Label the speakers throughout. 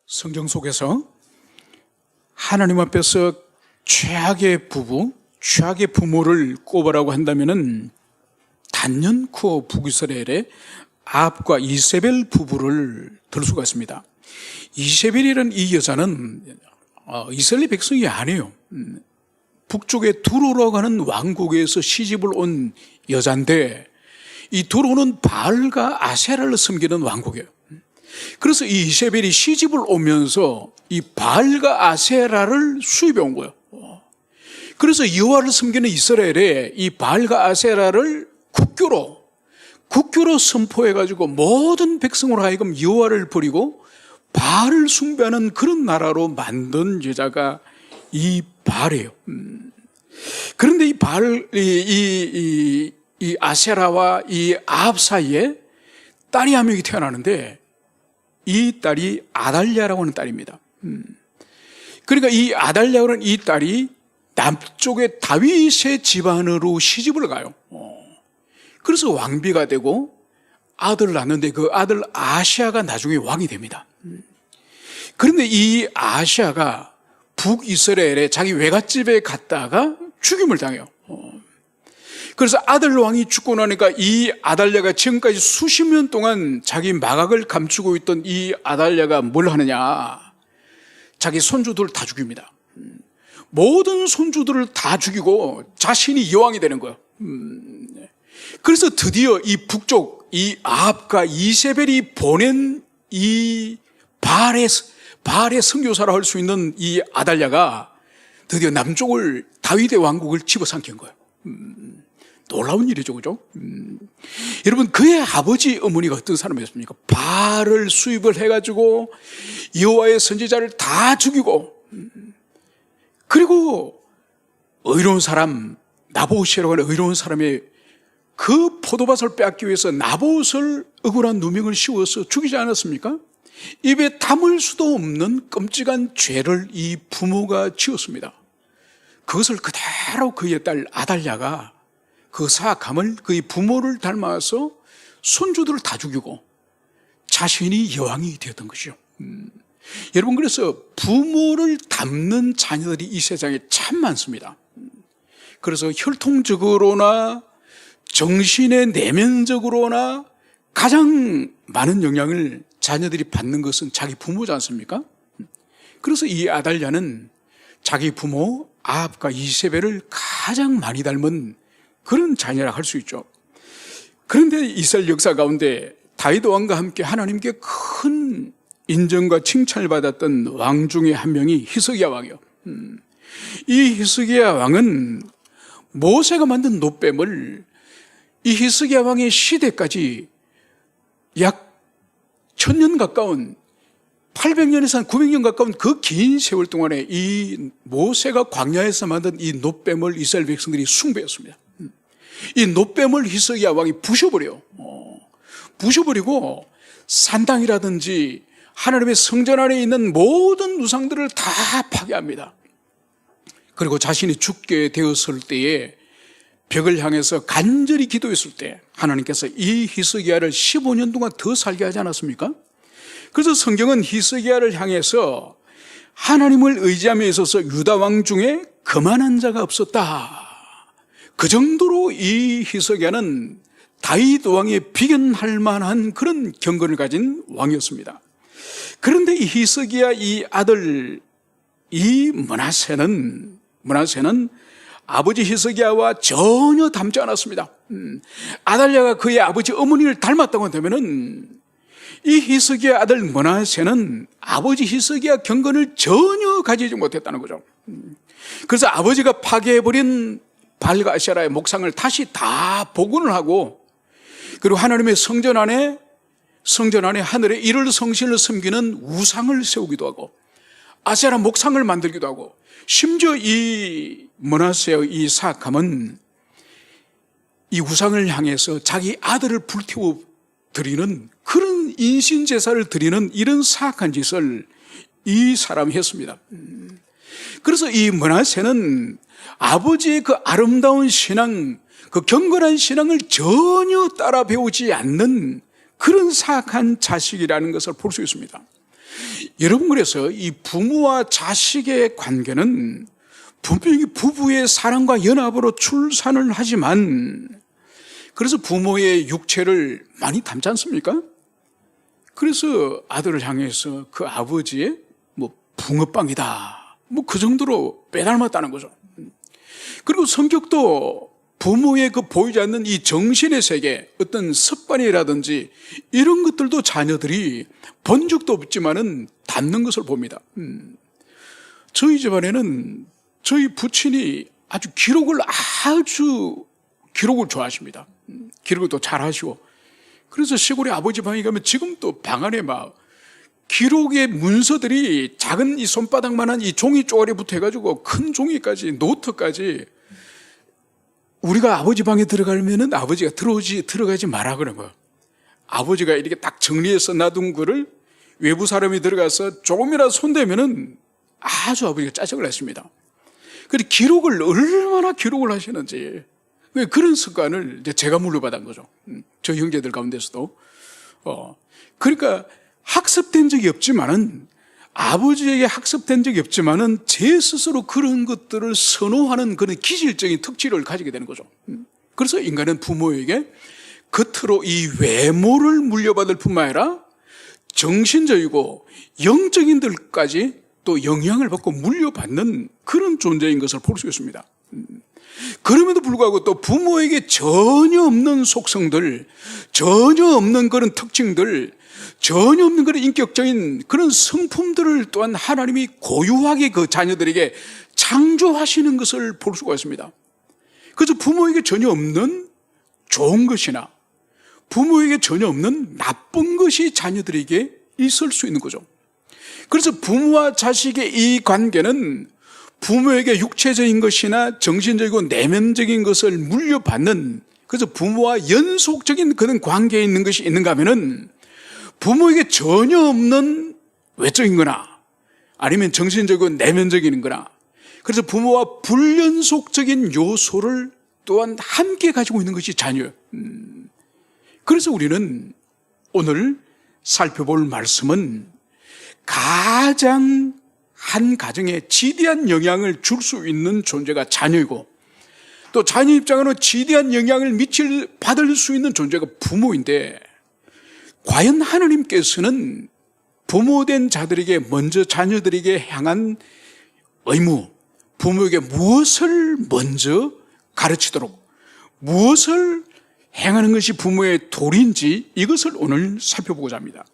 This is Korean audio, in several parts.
Speaker 1: 성경 속에서 하나님 앞에서 최악의 부부, 최악의 부모를 꼽으라고 한다면은 단연코 북이스라엘의 아합과 이세벨 부부를 들 수가 있습니다. 이세벨이라는 이 여자는 이스라엘 백성이 아니에요. 북쪽의 두로라고 하는 왕국에서 시집을 온 여자인데, 이 두로는 바알과 아세라를 섬기는 왕국이에요. 그래서 이 이세벨이 시집을 오면서 이 바알과 아세라를 수입해 온 거예요. 그래서 여호와를 섬기는 이스라엘에 이 바알과 아세라를 국교로 선포해가지고 모든 백성으로 하여금 여호와를 버리고 바알을 숭배하는 그런 나라로 만든 여자가 이 바알이에요. 그런데 이 바알, 이 아세라와 이 아합 사이에 딸이 한 명이 태어나는데, 이 딸이 아달랴라고 하는 딸입니다. 그러니까 이 아달랴라는 이 딸이 남쪽의 다윗의 집안으로 시집을 가요. 그래서 왕비가 되고 아들을 낳는데 그 아들 아시아가 나중에 왕이 됩니다. 그런데 이 아시아가 북이스라엘에 자기 외갓집에 갔다가 죽임을 당해요. 그래서 아들 왕이 죽고 나니까 이 아달랴가 지금까지 수십 년 동안 자기 마각을 감추고 있던 이 아달랴가 뭘 하느냐, 자기 손주들을 다 죽입니다. 모든 손주들을 다 죽이고 자신이 여왕이 되는 거예요. 그래서 드디어 이 북쪽 이 아합과 이세벨이 보낸 이 바알의 선교사라 할 수 있는 이 아달랴가 드디어 남쪽을 다윗의 왕국을 집어삼킨 거예요. 놀라운 일이죠, 그죠? 여러분, 그의 아버지 어머니가 어떤 사람이었습니까? 바알을 수입을 해가지고 여호와의 선지자를 다 죽이고, 그리고 의로운 사람 나봇이라고 하는 의로운 사람의 그 포도밭을 빼앗기 위해서 나봇을 억울한 누명을 씌워서 죽이지 않았습니까? 입에 담을 수도 없는 끔찍한 죄를 이 부모가 지었습니다. 그것을 그대로 그의 딸 아달랴가 그 사악함을 그의 부모를 닮아서 손주들을 다 죽이고 자신이 여왕이 되었던 것이죠. 여러분, 그래서 부모를 닮는 자녀들이 이 세상에 참 많습니다. 그래서 혈통적으로나 정신의 내면적으로나 가장 많은 영향을 자녀들이 받는 것은 자기 부모지 않습니까? 그래서 이 아달랴는 자기 부모 아합과 이세벨을 가장 많이 닮은 그런 자녀라 할 수 있죠. 그런데 이스라엘 역사 가운데 다윗 왕과 함께 하나님께 큰 인정과 칭찬을 받았던 왕 중에 한 명이 히스기야 왕이요. 이 히스기야 왕은 모세가 만든 놋뱀을 이 히스기야 왕의 시대까지 약 1000년 가까운 800년에서 한 900년 가까운 그 긴 세월 동안에 이 모세가 광야에서 만든 이 놋뱀을 이스라엘 백성들이 숭배했습니다. 이 놋뱀을 히스기야 왕이 부셔버리고 산당이라든지 하나님의 성전 안에 있는 모든 우상들을 다 파괴합니다. 그리고 자신이 죽게 되었을 때에 벽을 향해서 간절히 기도했을 때 하나님께서 이 히스기야를 15년 동안 더 살게 하지 않았습니까? 그래서 성경은 히스기야를 향해서 하나님을 의지함에 있어서 유다 왕 중에 그만한 자가 없었다, 그 정도로 이 히스기야는 다윗 왕에 비견할 만한 그런 경건을 가진 왕이었습니다. 그런데 이 히스기야 이 아들 이 므낫세는 아버지 히스기야와 전혀 닮지 않았습니다. 아달랴가 그의 아버지 어머니를 닮았다고 한다면은 이 히스기야 아들 므낫세는 아버지 히스기야 경건을 전혀 가지지 못했다는 거죠. 그래서 아버지가 파괴해버린 바알과 아세라의 목상을 다시 다 복원을 하고, 그리고 하나님의 성전 안에 하늘의 일월 성신을 섬기는 우상을 세우기도 하고 아세라 목상을 만들기도 하고, 심지어 이 므낫세의 이 사악함은 이 우상을 향해서 자기 아들을 불태워 드리는 그런 인신제사를 드리는 이런 사악한 짓을 이 사람이 했습니다. 그래서 이 므낫세는 아버지의 그 아름다운 신앙, 그 경건한 신앙을 전혀 따라 배우지 않는 그런 사악한 자식이라는 것을 볼 수 있습니다. 여러분, 그래서 이 부모와 자식의 관계는 분명히 부부의 사랑과 연합으로 출산을 하지만, 그래서 부모의 육체를 많이 닮지 않습니까? 그래서 아들을 향해서 그 아버지의 붕어빵이다, 그 정도로 빼닮았다는 거죠. 그리고 성격도 부모의 그 보이지 않는 이 정신의 세계, 어떤 습관이라든지 이런 것들도 자녀들이 본 적도 없지만은 닮는 것을 봅니다. 저희 집안에는 저희 부친이 기록을 좋아하십니다. 기록을 또 잘 하시고, 그래서 시골에 아버지 방에 가면 지금 또 방 안에 막 기록의 문서들이 작은 이 손바닥만한 이 종이 쪼가리 붙어 해가지고 큰 종이까지, 노트까지, 우리가 아버지 방에 들어가면은 아버지가 들어가지 마라 그런 거예요. 아버지가 이렇게 딱 정리해서 놔둔 거를 외부 사람이 들어가서 조금이라도 손대면은 아주 아버지가 짜증을 냈습니다. 그런데 얼마나 기록을 하시는지, 그런 습관을 이제 제가 물려받은 거죠. 저 형제들 가운데서도. 그러니까 학습된 적이 없지만은, 아버지에게 학습된 적이 없지만은 제 스스로 그런 것들을 선호하는 그런 기질적인 특질을 가지게 되는 거죠. 그래서 인간은 부모에게 겉으로 이 외모를 물려받을 뿐만 아니라 정신적이고 영적인 들까지 또 영향을 받고 물려받는 그런 존재인 것을 볼 수 있습니다. 그럼에도 불구하고 또 부모에게 전혀 없는 속성들, 전혀 없는 그런 특징들, 전혀 없는 그런 인격적인 그런 성품들을 또한 하나님이 고유하게 그 자녀들에게 창조하시는 것을 볼 수가 있습니다. 그래서 부모에게 전혀 없는 좋은 것이나 부모에게 전혀 없는 나쁜 것이 자녀들에게 있을 수 있는 거죠. 그래서 부모와 자식의 이 관계는 부모에게 육체적인 것이나 정신적이고 내면적인 것을 물려받는, 그래서 부모와 연속적인 그런 관계에 있는 것이 있는가 하면은 부모에게 전혀 없는 외적인 거나 아니면 정신적이고 내면적인 거나, 그래서 부모와 불연속적인 요소를 또한 함께 가지고 있는 것이 자녀예요. 그래서 우리는 오늘 살펴볼 말씀은 가장 한 가정에 지대한 영향을 줄 수 있는 존재가 자녀이고, 또 자녀 입장으로 지대한 영향을 받을 수 있는 존재가 부모인데, 과연 하나님께서는 부모된 자들에게 먼저 자녀들에게 향한 의무, 부모에게 무엇을 먼저 가르치도록, 무엇을 행하는 것이 부모의 도리인지, 이것을 오늘 살펴보고자 합니다.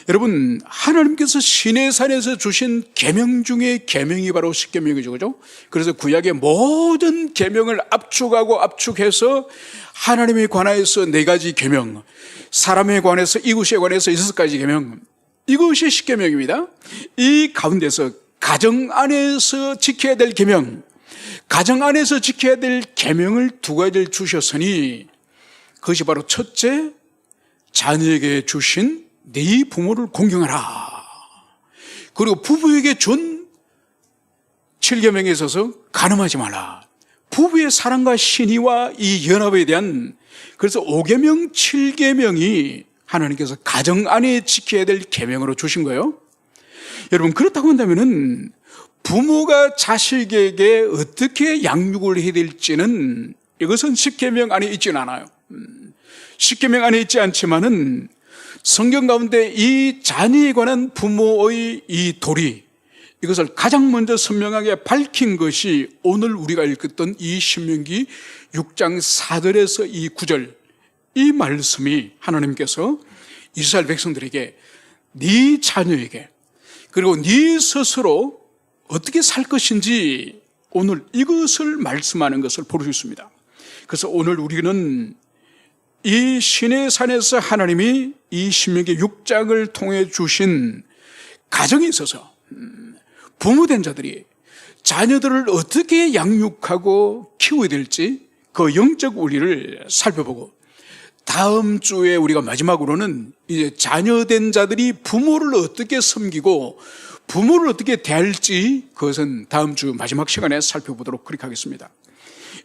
Speaker 1: 여러분, 하나님께서 시내산에서 주신 계명 중에 계명이 바로 십계명이죠, 그죠? 그래서 구약의 모든 계명을 압축해서 하나님에 관하여서 4가지 계명, 사람에 관해서, 이웃에 관해서 6가지 계명, 이것이 십계명입니다. 이 가운데서 가정 안에서 지켜야 될 계명, 가정 안에서 지켜야 될 계명을 2가지를 주셨으니, 그것이 바로 첫째, 자녀에게 주신 네 부모를 공경하라. 그리고 부부에게 준 7계명에 있어서 간음하지 말라. 부부의 사랑과 신의와 이 연합에 대한, 그래서 5계명, 7계명이 하나님께서 가정 안에 지켜야 될 계명으로 주신 거예요. 여러분, 그렇다고 한다면은 부모가 자식에게 어떻게 양육을 해야 될지는, 이것은 10계명 안에 있지는 않아요. 10계명 안에 있지 않지만은 성경 가운데 이 자녀에 관한 부모의 이 도리, 이것을 가장 먼저 선명하게 밝힌 것이 오늘 우리가 읽었던 이 신명기 6장 4절에서 이 9절, 이 말씀이 하나님께서 이스라엘 백성들에게 네 자녀에게, 그리고 네 스스로 어떻게 살 것인지 오늘 이것을 말씀하는 것을 볼 수 있습니다. 그래서 오늘 우리는 이 시내산에서 하나님이 이 신명기 6장을 통해 주신 가정에 있어서 부모된 자들이 자녀들을 어떻게 양육하고 키워야 될지 그 영적 원리를 살펴보고, 다음 주에 우리가 마지막으로는 이제 자녀된 자들이 부모를 어떻게 섬기고 부모를 어떻게 대할지, 그것은 다음 주 마지막 시간에 살펴보도록 그렇게 하겠습니다.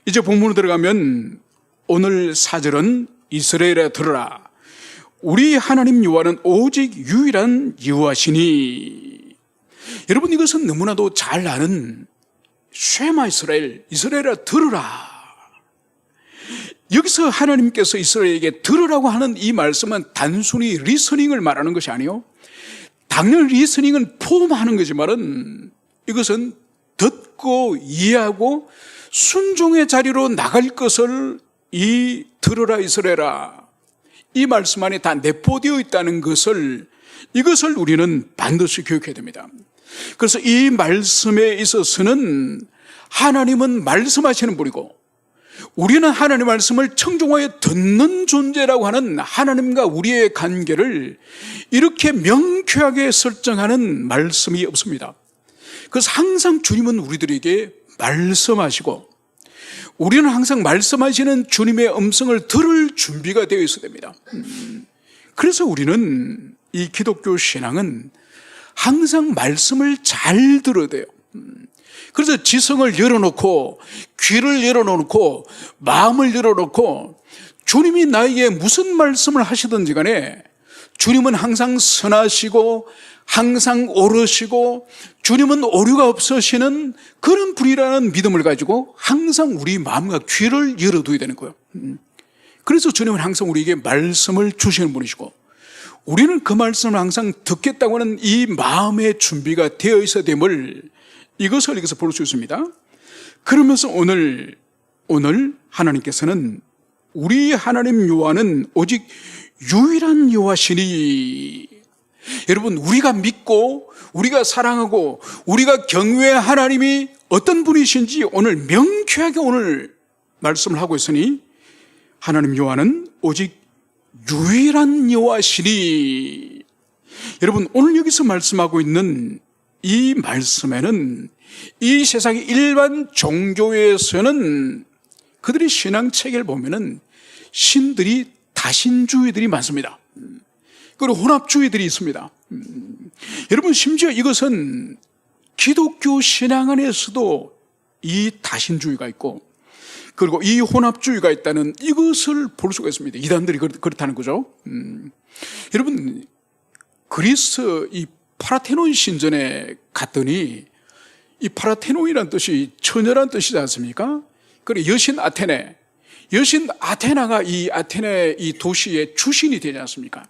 Speaker 1: 이제 본문으로 들어가면 오늘 4절은 이스라엘아 들으라. 우리 하나님 여호와는 오직 유일한 여호와시니. 여러분, 이것은 너무나도 잘 아는 쉐마 이스라엘아 들으라. 여기서 하나님께서 이스라엘에게 들으라고 하는 이 말씀은 단순히 리스닝을 말하는 것이 아니요, 당연히 리스닝은 포함하는 거지만은 이것은 듣고 이해하고 순종의 자리로 나갈 것을 이 들으라 이스라엘아, 이 말씀 안에 다 내포되어 있다는 것을, 이것을 우리는 반드시 기억해야 됩니다. 그래서 이 말씀에 있어서는 하나님은 말씀하시는 분이고, 우리는 하나님의 말씀을 청중하여 듣는 존재라고 하는 하나님과 우리의 관계를 이렇게 명쾌하게 설정하는 말씀이 없습니다. 그래서 항상 주님은 우리들에게 말씀하시고, 우리는 항상 말씀하시는 주님의 음성을 들을 준비가 되어 있어야 됩니다. 그래서 우리는 이 기독교 신앙은 항상 말씀을 잘 들어야 돼요. 그래서 지성을 열어놓고, 귀를 열어놓고, 마음을 열어놓고, 주님이 나에게 무슨 말씀을 하시든지 간에 주님은 항상 선하시고 항상 옳으시고 주님은 오류가 없으시는 그런 분이라는 믿음을 가지고 항상 우리 마음과 귀를 열어둬야 되는 거예요. 그래서 주님은 항상 우리에게 말씀을 주시는 분이시고, 우리는 그 말씀을 항상 듣겠다고 하는 이 마음의 준비가 되어 있어야 됨을, 이것을 여기서 볼 수 있습니다. 그러면서 오늘 하나님께서는 우리 하나님 여호와는 오직 유일한 여호와시니. 여러분, 우리가 믿고 우리가 사랑하고 우리가 경외할 하나님이 어떤 분이신지 오늘 명쾌하게 오늘 말씀을 하고 있으니, 하나님 여호와는 오직 유일한 여호와시니. 여러분, 오늘 여기서 말씀하고 있는 이 말씀에는 이 세상의 일반 종교에서는 그들의 신앙체계를 보면은 신들이 다신주의들이 많습니다. 그리고 혼합주의들이 있습니다. 여러분, 심지어 이것은 기독교 신앙 안에서도 이 다신주의가 있고, 그리고 이 혼합주의가 있다는 이것을 볼 수가 있습니다. 이단들이 그렇다는 거죠. 여러분, 그리스 이 파라테논 신전에 갔더니, 이 파라테논이라는 뜻이 처녀란 뜻이지 않습니까? 그리고 여신 아테나가 이 아테네 이 도시의 주신이 되지 않습니까?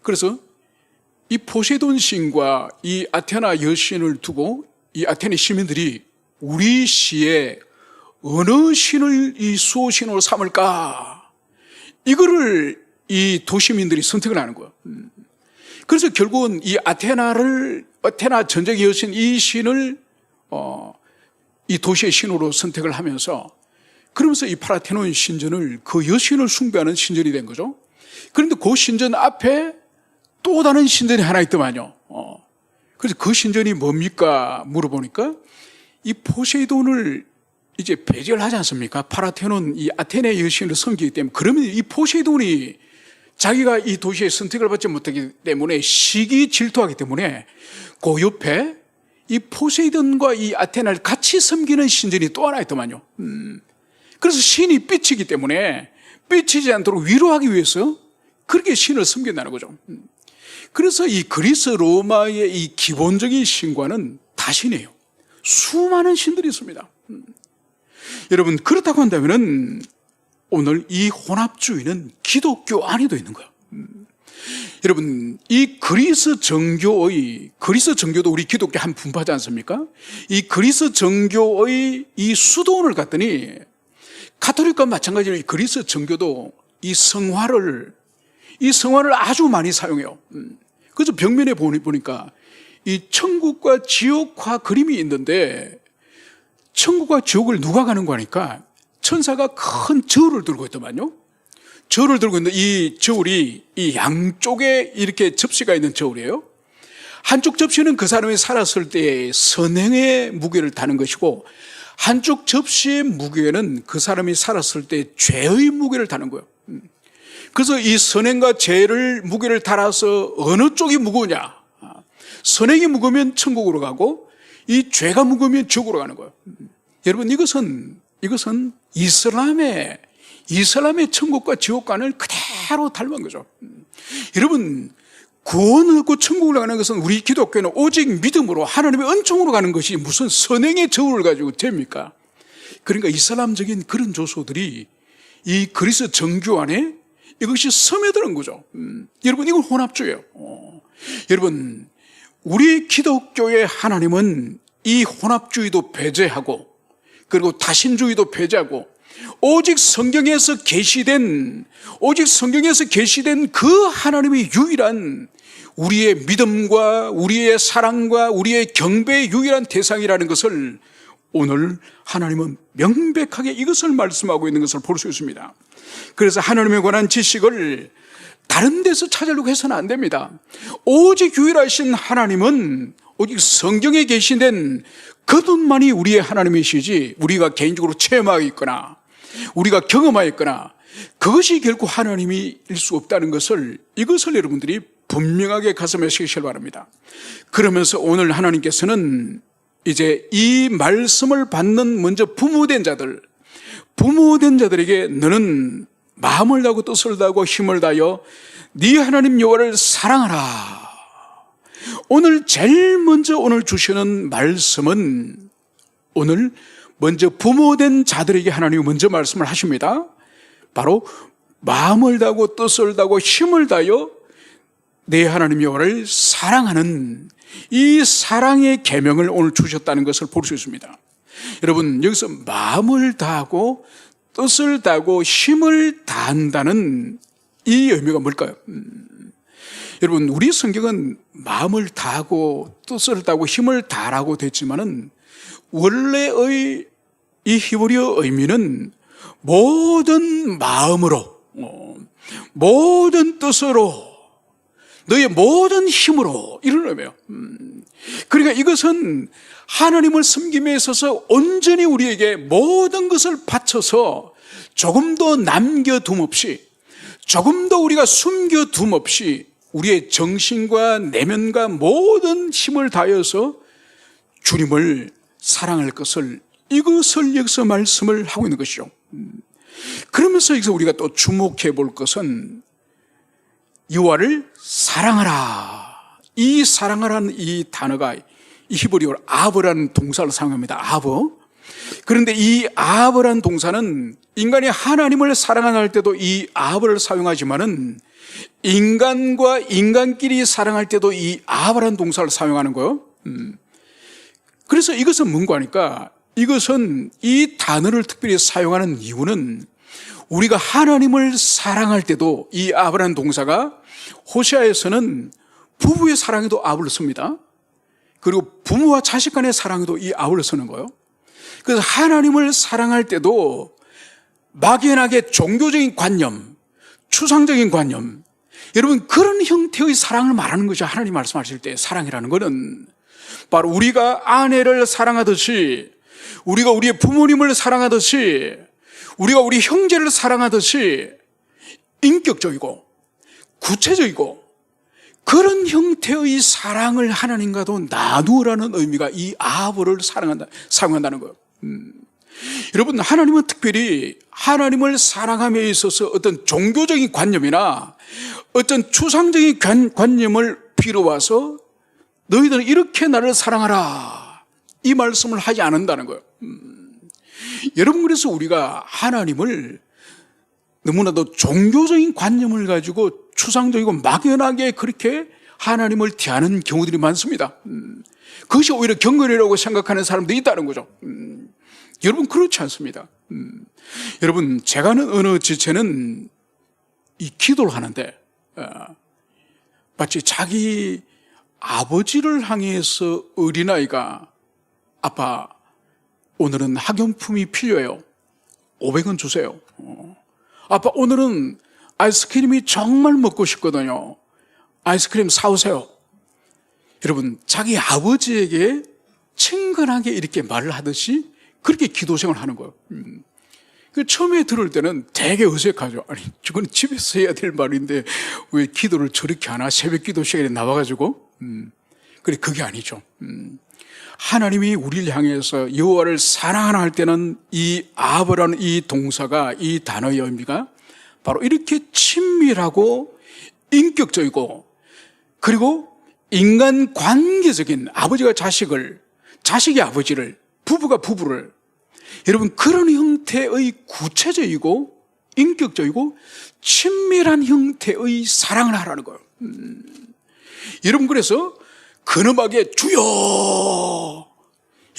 Speaker 1: 그래서 이 포세돈 신과 이 아테나 여신을 두고 이 아테네 시민들이 우리 시에 어느 신을 이 수호신으로 삼을까, 이거를 이 도시민들이 선택을 하는 거예요. 그래서 결국은 이 아테나 전쟁의 여신 이 신을 이 도시의 신으로 선택을 하면서, 그러면서 이 파라테논 신전을, 그 여신을 숭배하는 신전이 된 거죠. 그런데 그 신전 앞에 또 다른 신전이 하나 있더만요. 그래서 그 신전이 뭡니까 물어보니까, 이 포세이돈을 이제 배제하지 않습니까? 파라테논 이 아테네 여신을 섬기기 때문에. 그러면 이 포세이돈이 자기가 이 도시의 선택을 받지 못하기 때문에 시기 질투하기 때문에 그 옆에 이 포세이돈과 이 아테나를 같이 섬기는 신전이 또 하나 있더만요. 그래서 신이 삐치기 때문에 삐치지 않도록 위로하기 위해서 그렇게 신을 섬긴다는 거죠. 그래서 이 그리스 로마의 이 기본적인 신과는 다신이에요. 수많은 신들이 있습니다. 여러분, 그렇다고 한다면은 오늘 이 혼합주의는 기독교 안에도 있는 거예요. 여러분, 이 그리스 정교도 우리 기독교 한 분파지 않습니까? 이 그리스 정교의 이 수도원을 갔더니, 가톨릭과 마찬가지로 이 그리스 정교도 이 성화를 아주 많이 사용해요. 그래서 벽면에 보니까 이 천국과 지옥화 그림이 있는데, 천국과 지옥을 누가 가는 거니까 천사가 큰 저울을 들고 있더만요. 저울을 들고 있는데 이 저울이 이 양쪽에 이렇게 접시가 있는 저울이에요. 한쪽 접시는 그 사람이 살았을 때의 선행의 무게를 다는 것이고, 한쪽 접시의 무게는 그 사람이 살았을 때 죄의 무게를 다는 거예요. 그래서 이 선행과 죄를 무게를 달아서 어느 쪽이 무거우냐, 선행이 무거우면 천국으로 가고 이 죄가 무거우면 지옥으로 가는 거예요. 여러분, 이것은 이슬람의 천국과 지옥관을 그대로 그대로 닮은 거죠. 여러분, 구원을 얻고 천국을 가는 것은 우리 기독교는 오직 믿음으로 하나님의 은총으로 가는 것이 무슨 선행의 저울을 가지고 됩니까? 그러니까 이슬람적인 그런 조소들이 이 그리스 정교 안에 이것이 스며드는 거죠. 여러분, 이건 혼합주의예요. 여러분, 우리 기독교의 하나님은 이 혼합주의도 배제하고 그리고 다신주의도 배제하고 오직 성경에서 계시된 그 하나님의 유일한 우리의 믿음과 우리의 사랑과 우리의 경배의 유일한 대상이라는 것을 오늘 하나님은 명백하게 이것을 말씀하고 있는 것을 볼 수 있습니다. 그래서 하나님에 관한 지식을 다른 데서 찾으려고 해서는 안 됩니다. 오직 유일하신 하나님은 오직 성경에 계시된 그분만이 우리의 하나님이시지 우리가 개인적으로 체험하였거나 우리가 경험하였거나 그것이 결코 하나님일 수 없다는 것을 이것을 여러분들이 분명하게 가슴에 새기시길 바랍니다. 그러면서 오늘 하나님께서는 이제 이 말씀을 받는 먼저 부모된 자들에게 너는 마음을 다하고 뜻을 다하고 힘을 다하여 네 하나님 여호와를 사랑하라. 오늘 제일 먼저 오늘 주시는 말씀은 오늘 먼저 부모된 자들에게 하나님이 먼저 말씀을 하십니다. 바로 마음을 다하고 뜻을 다하고 힘을 다하여 내 하나님 여호와를 사랑하는 이 사랑의 계명을 오늘 주셨다는 것을 볼 수 있습니다. 여러분, 여기서 마음을 다하고 뜻을 다하고 힘을 다한다는 이 의미가 뭘까요? 여러분, 우리 성경은 마음을 다하고 뜻을 다하고 힘을 다하라고 됐지만은 원래의 이 히브리어 의미는 모든 마음으로, 모든 뜻으로, 너의 모든 힘으로 이런 의미예요. 그러니까 이것은 하나님을 섬김에 있어서 온전히 우리에게 모든 것을 바쳐서 조금도 남겨둠 없이, 조금도 우리가 숨겨둠 없이 우리의 정신과 내면과 모든 힘을 다해서 주님을 사랑할 것을, 이것을 여기서 말씀을 하고 있는 것이죠. 그러면서 여기서 우리가 또 주목해 볼 것은 여호와를 사랑하라. 이 사랑하라는 이 단어가 이 히브리어로 아브라는 동사를 사용합니다. 아브. 그런데 이 아브라는 동사는 인간이 하나님을 사랑할 때도 이 아브를 사용하지만은 인간과 인간끼리 사랑할 때도 이 아브라는 동사를 사용하는 거예요. 그래서 이것은 뭔가 하니까 이것은 이 단어를 특별히 사용하는 이유는 우리가 하나님을 사랑할 때도 이 아브라는 동사가 호세아에서는 부부의 사랑에도 아브를 씁니다. 그리고 부모와 자식 간의 사랑에도 이 아브를 쓰는 거예요. 그래서 하나님을 사랑할 때도 막연하게 종교적인 관념, 추상적인 관념, 여러분 그런 형태의 사랑을 말하는 것이 하나님 말씀하실 때 사랑이라는 것은 바로 우리가 아내를 사랑하듯이, 우리가 우리의 부모님을 사랑하듯이, 우리가 우리 형제를 사랑하듯이 인격적이고 구체적이고 그런 형태의 사랑을 하나님과도 나누라는 의미가 이 아브를 사용한다는 거예요. 여러분, 하나님은 특별히 하나님을 사랑함에 있어서 어떤 종교적인 관념이나 어떤 추상적인 관념을 빌어와서 너희들은 이렇게 나를 사랑하라 이 말씀을 하지 않는다는 거예요. 여러분, 그래서 우리가 하나님을 너무나도 종교적인 관념을 가지고 추상적이고 막연하게 그렇게 하나님을 대하는 경우들이 많습니다. 그것이 오히려 경건이라고 생각하는 사람도 있다는 거죠. 여러분, 그렇지 않습니다. 여러분, 제가 하는 어느 지체는 이 기도를 하는데 마치 자기 아버지를 향해서 어린아이가 아빠 오늘은 학용품이 필요해요. 500원 주세요. 아빠 오늘은 아이스크림이 정말 먹고 싶거든요. 아이스크림 사오세요. 여러분, 자기 아버지에게 친근하게 이렇게 말을 하듯이 그렇게 기도 생활을 하는 거예요. 처음에 들을 때는 되게 어색하죠. 아니, 저건 집에서 해야 될 말인데 왜 기도를 저렇게 하나? 새벽 기도 시간에 나와가지고. 그래, 그게 아니죠. 하나님이 우리를 향해서 여호와를 사랑하라 할 때는 이 아브라는 이 동사가, 이 단어의 의미가 바로 이렇게 친밀하고 인격적이고 그리고 인간 관계적인 아버지가 자식을, 자식이 아버지를, 부부가 부부를, 여러분 그런 형태의 구체적이고 인격적이고 친밀한 형태의 사랑을 하라는 거예요. 여러분 그래서 근엄하게 주여,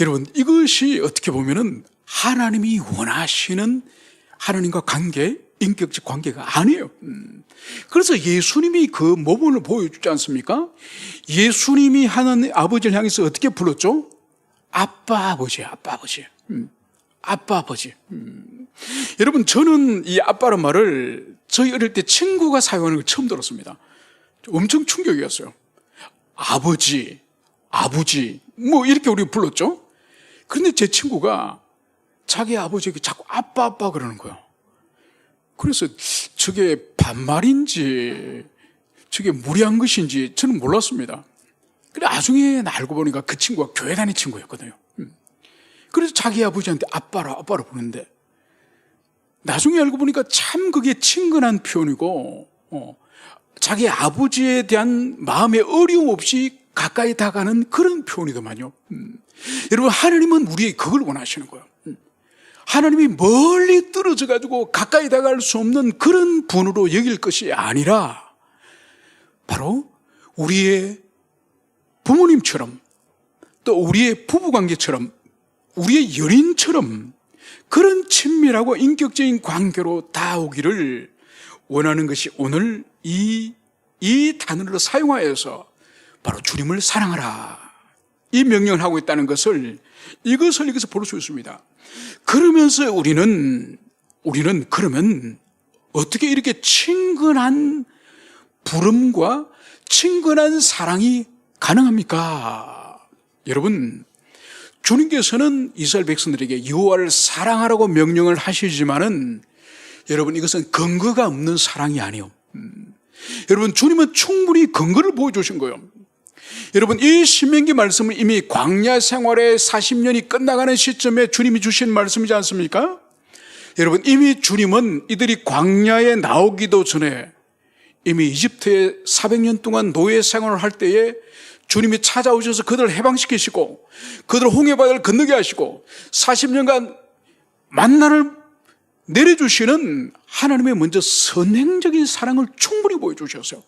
Speaker 1: 여러분 이것이 어떻게 보면은 하나님이 원하시는 하나님과 관계, 인격적 관계가 아니에요. 그래서 예수님이 그 모범을 보여주지 않습니까? 예수님이 하나님 아버지를 향해서 어떻게 불렀죠? 아빠 아버지, 아빠 아버지, 아빠 아버지. 여러분 저는 이 아빠란 말을 저희 어릴 때 친구가 사용하는 걸 처음 들었습니다. 엄청 충격이었어요. 아버지, 아버지 뭐 이렇게 우리 불렀죠. 그런데 제 친구가 자기 아버지에게 자꾸 아빠 아빠 그러는 거예요. 그래서 저게 반말인지 저게 무리한 것인지 저는 몰랐습니다. 근데 나중에 알고 보니까 그 친구가 교회 다니는 친구였거든요. 그래서 자기 아버지한테 아빠라 아빠라 부르는데 나중에 알고 보니까 참 그게 친근한 표현이고 자기 아버지에 대한 마음의 어려움 없이 가까이 다가가는 그런 표현이더만요. 여러분 하나님은 우리에게 그걸 원하시는 거예요. 하나님이 멀리 떨어져 가지고 가까이 다가갈 수 없는 그런 분으로 여길 것이 아니라 바로 우리의 부모님처럼 또 우리의 부부관계처럼 우리의 연인처럼 그런 친밀하고 인격적인 관계로 닿아오기를 원하는 것이 오늘 이 단어를 사용하여서 바로 주님을 사랑하라 이 명령을 하고 있다는 것을 이것을 여기서 볼 수 있습니다. 그러면서 우리는 그러면 어떻게 이렇게 친근한 부름과 친근한 사랑이 가능합니까? 여러분 주님께서는 이스라엘 백성들에게 여호와를 사랑하라고 명령을 하시지만은 여러분 이것은 근거가 없는 사랑이 아니에요. 여러분 주님은 충분히 근거를 보여주신 거예요. 여러분 이 신명기 말씀은 이미 광야 생활의 40년이 끝나가는 시점에 주님이 주신 말씀이지 않습니까? 여러분 이미 주님은 이들이 광야에 나오기도 전에 이미 이집트에 400년 동안 노예 생활을 할 때에 주님이 찾아오셔서 그들을 해방시키시고 그들을 홍해바다를 건너게 하시고 40년간 만나를 내려주시는 하나님의 먼저 선행적인 사랑을 충분히 보여주셨어요.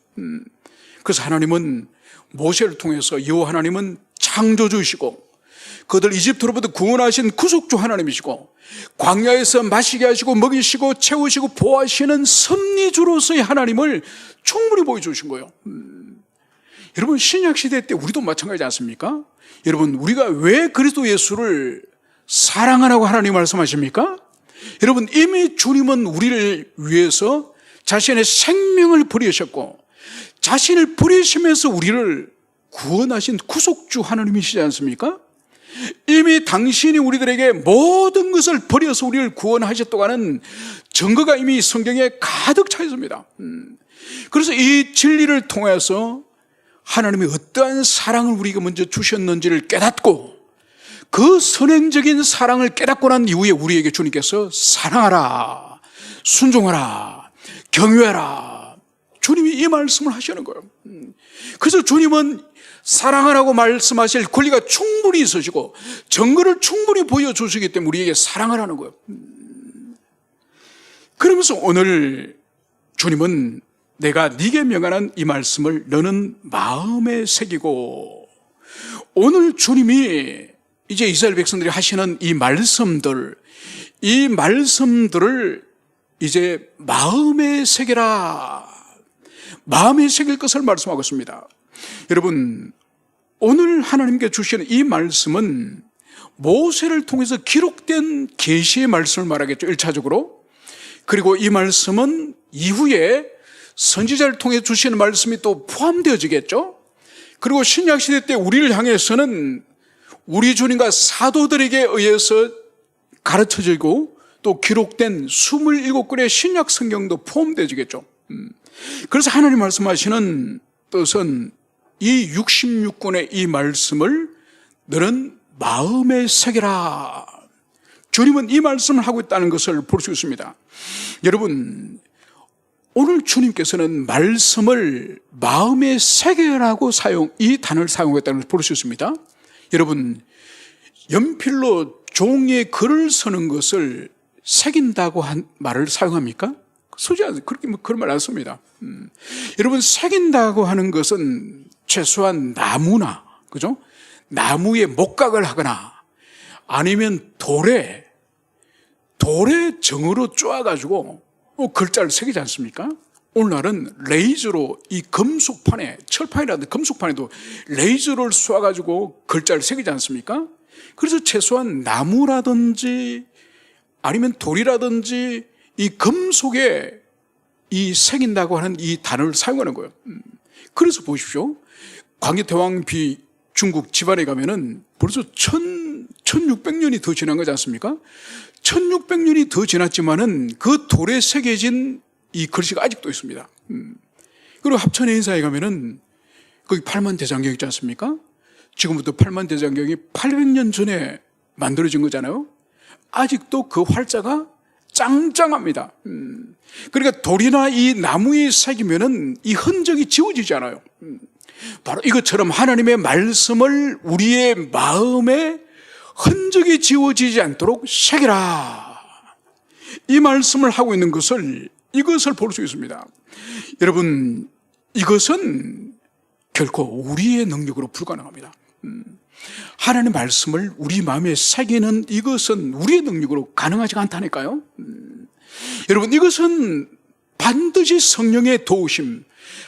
Speaker 1: 그래서 하나님은 모세를 통해서 여호와 하나님은 창조주이시고 그들 이집트로부터 구원하신 구속주 하나님이시고 광야에서 마시게 하시고 먹이시고 채우시고 보호하시는 섭리주로서의 하나님을 충분히 보여주신 거예요. 여러분 신약시대 때 우리도 마찬가지지 않습니까? 여러분 우리가 왜 그리스도 예수를 사랑하라고 하나님 말씀하십니까? 여러분 이미 주님은 우리를 위해서 자신의 생명을 버리셨고 자신을 버리시면서 우리를 구원하신 구속주 하나님이시지 않습니까? 이미 당신이 우리들에게 모든 것을 버려서 우리를 구원하셨다고 하는 증거가 이미 성경에 가득 차 있습니다. 그래서 이 진리를 통해서 하나님이 어떠한 사랑을 우리가 먼저 주셨는지를 깨닫고 그 선행적인 사랑을 깨닫고 난 이후에 우리에게 주님께서 사랑하라, 순종하라, 경외하라 주님이 이 말씀을 하시는 거예요. 그래서 주님은 사랑하라고 말씀하실 권리가 충분히 있으시고 증거를 충분히 보여주시기 때문에 우리에게 사랑하라는 거예요. 그러면서 오늘 주님은 내가 네게 명하는 이 말씀을 너는 마음에 새기고 오늘 주님이 이제 이스라엘 백성들이 하시는 이 말씀들을 이제 마음에 새겨라, 마음에 새길 것을 말씀하고 있습니다. 여러분 오늘 하나님께 주시는 이 말씀은 모세를 통해서 기록된 계시의 말씀을 말하겠죠, 1차적으로. 그리고 이 말씀은 이후에 선지자를 통해 주시는 말씀이 또 포함되어지겠죠. 그리고 신약시대 때 우리를 향해서는 우리 주님과 사도들에게 의해서 가르쳐지고 또 기록된 27권의 신약 성경도 포함되어지겠죠. 그래서 하나님 말씀하시는 뜻은 이 66권의 이 말씀을 너는 마음에 새겨라. 주님은 이 말씀을 하고 있다는 것을 볼 수 있습니다. 여러분 오늘 주님께서는 말씀을 마음에 새겨라고 이 단어를 사용했다는 것을 볼 수 있습니다. 여러분, 연필로 종이에 글을 쓰는 것을 새긴다고 한 말을 사용합니까? 쓰지 않아요. 그렇게 그런 말 안 씁니다. 여러분, 새긴다고 하는 것은 최소한 나무나, 그죠? 나무에 목각을 하거나 아니면 돌에 정으로 쪼아가지고 글자를 새기지 않습니까? 오늘날은 레이저로 이 금속판에, 철판이라든지 금속판에도 레이저를 쏘아가지고 글자를 새기지 않습니까? 그래서 최소한 나무라든지 아니면 돌이라든지 이 금속에 이 새긴다고 하는 이 단어를 사용하는 거예요. 그래서 보십시오. 광해대왕비 중국 집안에 가면은 벌써 1600년이 더 지난 거지 않습니까? 1600년이 더 지났지만은 그 돌에 새겨진 이 글씨가 아직도 있습니다. 그리고 합천의 인사에 가면은 거기 팔만대장경 있지 않습니까? 지금부터 팔만대장경이 800년 전에 만들어진 거잖아요. 아직도 그 활자가 짱짱합니다. 그러니까 돌이나 이 나무에 새기면은 이 흔적이 지워지지 않아요. 바로 이것처럼 하나님의 말씀을 우리의 마음에 흔적이 지워지지 않도록 새기라. 이 말씀을 하고 있는 이것을 볼 수 있습니다. 여러분, 이것은 결코 우리의 능력으로 불가능합니다. 하나님의 말씀을 우리 마음에 새기는 이것은 우리의 능력으로 가능하지 않다니까요. 여러분, 이것은 반드시 성령의 도우심,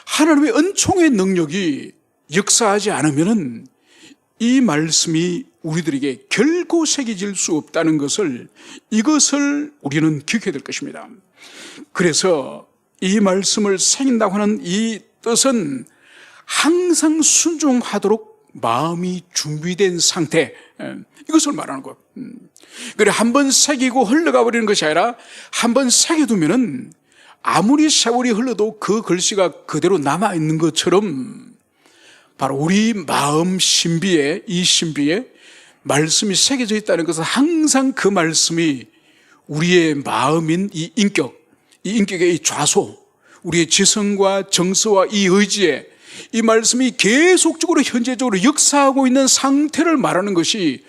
Speaker 1: 하나님의 은총의 능력이 역사하지 않으면은 이 말씀이 우리들에게 결코 새겨질 수 없다는 이것을 우리는 기억해야 될 것입니다. 그래서 이 말씀을 새긴다고 하는 이 뜻은 항상 순종하도록 마음이 준비된 상태, 이것을 말하는 거예요. 그래, 한번 새기고 흘러가 버리는 것이 아니라 한번 새겨두면은 아무리 세월이 흘러도 그 글씨가 그대로 남아있는 것처럼 바로 우리 마음 신비에, 이 신비에 말씀이 새겨져 있다는 것은 항상 그 말씀이 우리의 마음인 이 인격의 이 좌소, 우리의 지성과 정서와 이 의지에 이 말씀이 계속적으로 현재적으로 역사하고 있는 상태를 말하는 것이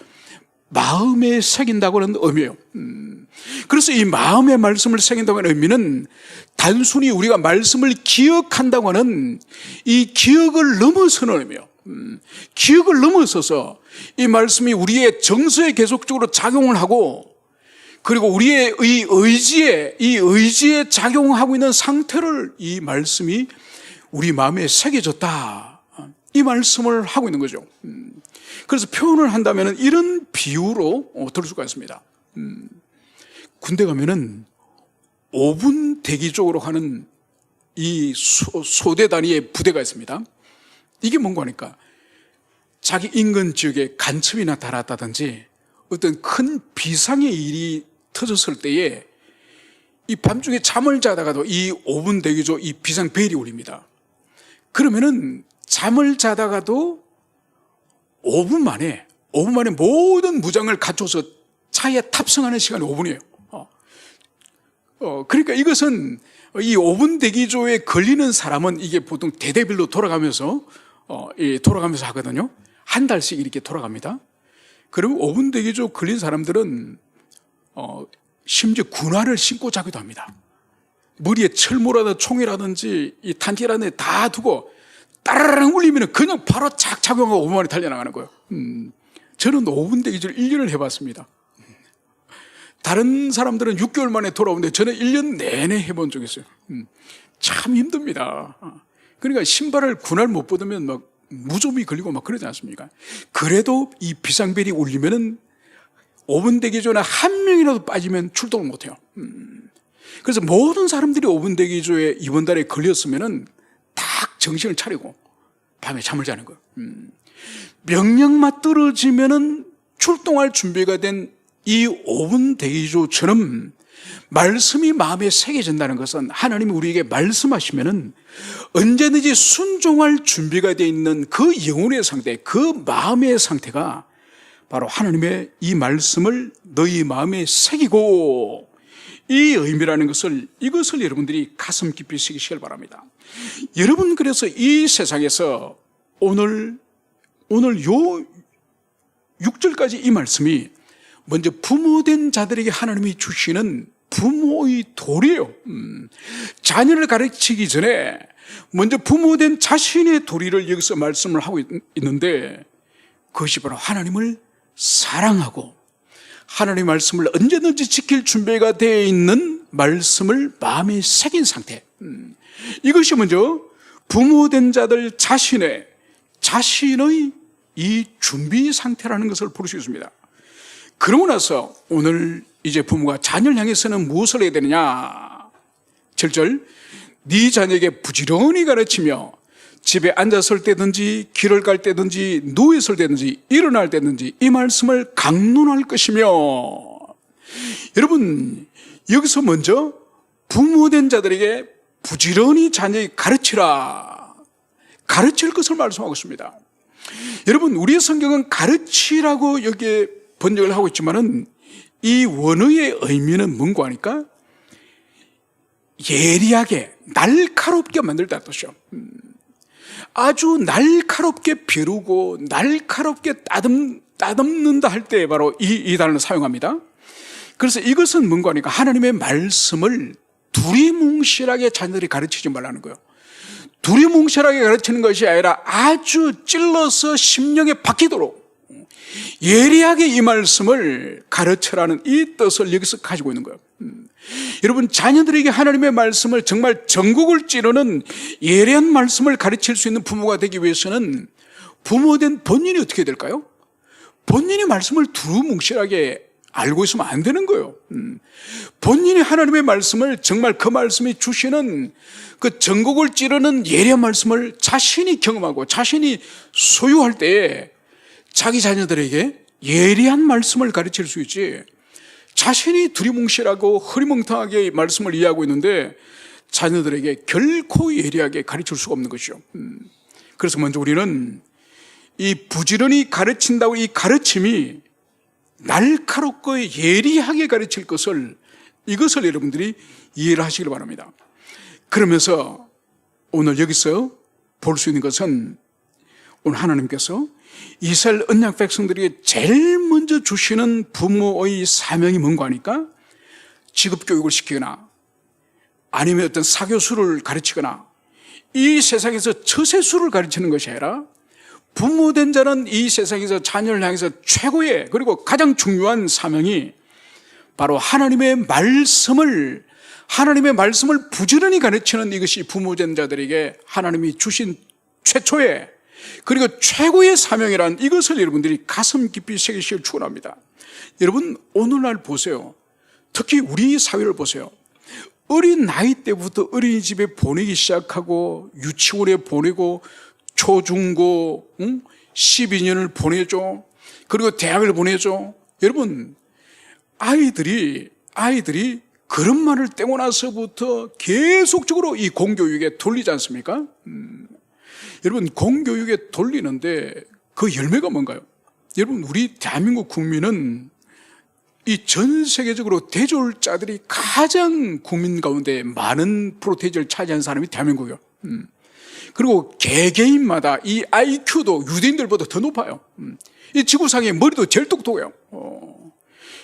Speaker 1: 마음에 새긴다고 하는 의미예요. 그래서 이 마음의 말씀을 새긴다고 하는 의미는 단순히 우리가 말씀을 기억한다고 하는 이 기억을 넘어서는 의미예요. 기억을 넘어서서 이 말씀이 우리의 정서에 계속적으로 작용을 하고, 그리고 우리의 이 의지에 작용하고 있는 상태를 이 말씀이 우리 마음에 새겨졌다, 이 말씀을 하고 있는 거죠. 그래서 표현을 한다면 이런 비유로 들을 수가 있습니다. 군대 가면은 5분 대기적으로 하는 이 소대 단위의 부대가 있습니다. 이게 뭔가 하니까 자기 인근 지역에 간첩이 나타났다든지 어떤 큰 비상의 일이 터졌을 때에 이 밤중에 잠을 자다가도 이 5분 대기조 이 비상벨이 울립니다. 그러면은 잠을 자다가도 5분 만에 모든 무장을 갖춰서 차에 탑승하는 시간이 5분이에요. 그러니까 이것은 이 5분 대기조에 걸리는 사람은 이게 보통 대대별로 돌아가면서 하거든요. 한 달씩 이렇게 돌아갑니다. 그리고 5분 대기조 걸린 사람들은 심지어 군화를 신고 자기도 합니다. 머리에 철모라든지 총이라든지 이 탄티라든지 다 두고 따라랑 울리면 그냥 바로 착 착용하고 5분 만에 달려나가는 거예요. 저는 5분 대기조를 1년을 해봤습니다. 다른 사람들은 6개월 만에 돌아오는데 저는 1년 내내 해본 적이 있어요. 참 힘듭니다. 그러니까 신발을 군화를 못 벗으면 막 무좀이 걸리고 막 그러지 않습니까? 그래도 이 비상벨이 울리면은 5분 대기조나 한 명이라도 빠지면 출동을 못 해요. 그래서 모든 사람들이 5분 대기조에 이번 달에 걸렸으면은 딱 정신을 차리고 밤에 잠을 자는 거예요. 명령만 떨어지면은 출동할 준비가 된 이 5분 대기조처럼 말씀이 마음에 새겨진다는 것은 하나님이 우리에게 말씀하시면은 언제든지 순종할 준비가 되어 있는 그 영혼의 상태, 그 마음의 상태가 바로 하나님의 이 말씀을 너희 마음에 새기고 이 의미라는 것을, 이것을 여러분들이 가슴 깊이 새기시길 바랍니다. 여러분, 그래서 이 세상에서 오늘 요 6절까지 이 말씀이 먼저 부모된 자들에게 하나님이 주시는 부모의 도리예요. 자녀를 가르치기 전에 먼저 부모된 자신의 도리를 여기서 말씀을 하고 있는데, 그것이 바로 하나님을 사랑하고 하나님의 말씀을 언제든지 지킬 준비가 되어 있는 말씀을 마음에 새긴 상태, 이것이 먼저 부모된 자들 자신의 이 준비 상태라는 것을 볼 수 있습니다. 그러고 나서 오늘 이제 부모가 자녀를 향해서는 무엇을 해야 되느냐? 7절, 네 자녀에게 부지런히 가르치며 집에 앉았을 때든지 길을 갈 때든지 누워있을 때든지 일어날 때든지 이 말씀을 강론할 것이며. 여러분, 여기서 먼저 부모된 자들에게 부지런히 자녀에게 가르치라, 가르칠 것을 말씀하고 있습니다. 여러분, 우리의 성경은 가르치라고 여기에 번역을 하고 있지만은 이 원어의 의미는 뭔가 하니까 예리하게, 날카롭게 만들다는 뜻이요. 아주 날카롭게 벼르고 날카롭게 따듬는다 할 때 바로 이 단어를 사용합니다. 그래서 이것은 뭔가 하니까 하나님의 말씀을 두리뭉실하게 자녀들이 가르치지 말라는 거예요. 두리뭉실하게 가르치는 것이 아니라 아주 찔러서 심령에 박히도록 예리하게 이 말씀을 가르쳐라는 이 뜻을 여기서 가지고 있는 거예요. 여러분, 자녀들에게 하나님의 말씀을 정말 전국을 찌르는 예리한 말씀을 가르칠 수 있는 부모가 되기 위해서는 부모된 본인이 어떻게 될까요? 본인이 말씀을 두루뭉실하게 알고 있으면 안 되는 거예요. 본인이 하나님의 말씀을, 정말 그 말씀이 주시는 그 전국을 찌르는 예리한 말씀을 자신이 경험하고 자신이 소유할 때에 자기 자녀들에게 예리한 말씀을 가르칠 수 있지, 자신이 두리뭉실하고 흐리멍텅하게 말씀을 이해하고 있는데 자녀들에게 결코 예리하게 가르칠 수가 없는 것이죠. 그래서 먼저 우리는 이 부지런히 가르친다고, 이 가르침이 날카롭고 예리하게 가르칠 것을, 이것을 여러분들이 이해를 하시길 바랍니다. 그러면서 오늘 여기서 볼 수 있는 것은, 오늘 하나님께서 이스라엘 언약 백성들에게 제일 먼저 주시는 부모의 사명이 뭔가 하니까, 직업교육을 시키거나 아니면 어떤 사교수를 가르치거나 이 세상에서 처세수를 가르치는 것이 아니라, 부모된 자는 이 세상에서 자녀를 향해서 최고의, 그리고 가장 중요한 사명이 바로 하나님의 말씀을 부지런히 가르치는, 이것이 부모된 자들에게 하나님이 주신 최초의, 그리고 최고의 사명이란, 이것을 여러분들이 가슴 깊이 새기시길 축원합니다. 여러분, 오늘날 보세요. 특히 우리 사회를 보세요. 어린 나이 때부터 어린이집에 보내기 시작하고 유치원에 보내고 초중고 12년을 보내죠. 그리고 대학을 보내죠. 여러분, 아이들이 그런 말을 떼고 나서부터 계속적으로 이 공교육에 돌리지 않습니까? 여러분, 공교육에 돌리는데 그 열매가 뭔가요? 여러분, 우리 대한민국 국민은 이 전 세계적으로 대졸자들이 가장 국민 가운데 많은 프로테이지를 차지한 사람이 대한민국이에요. 그리고 개개인마다 이 IQ도 유대인들보다 더 높아요. 이 지구상의 머리도 제일 똑똑해요.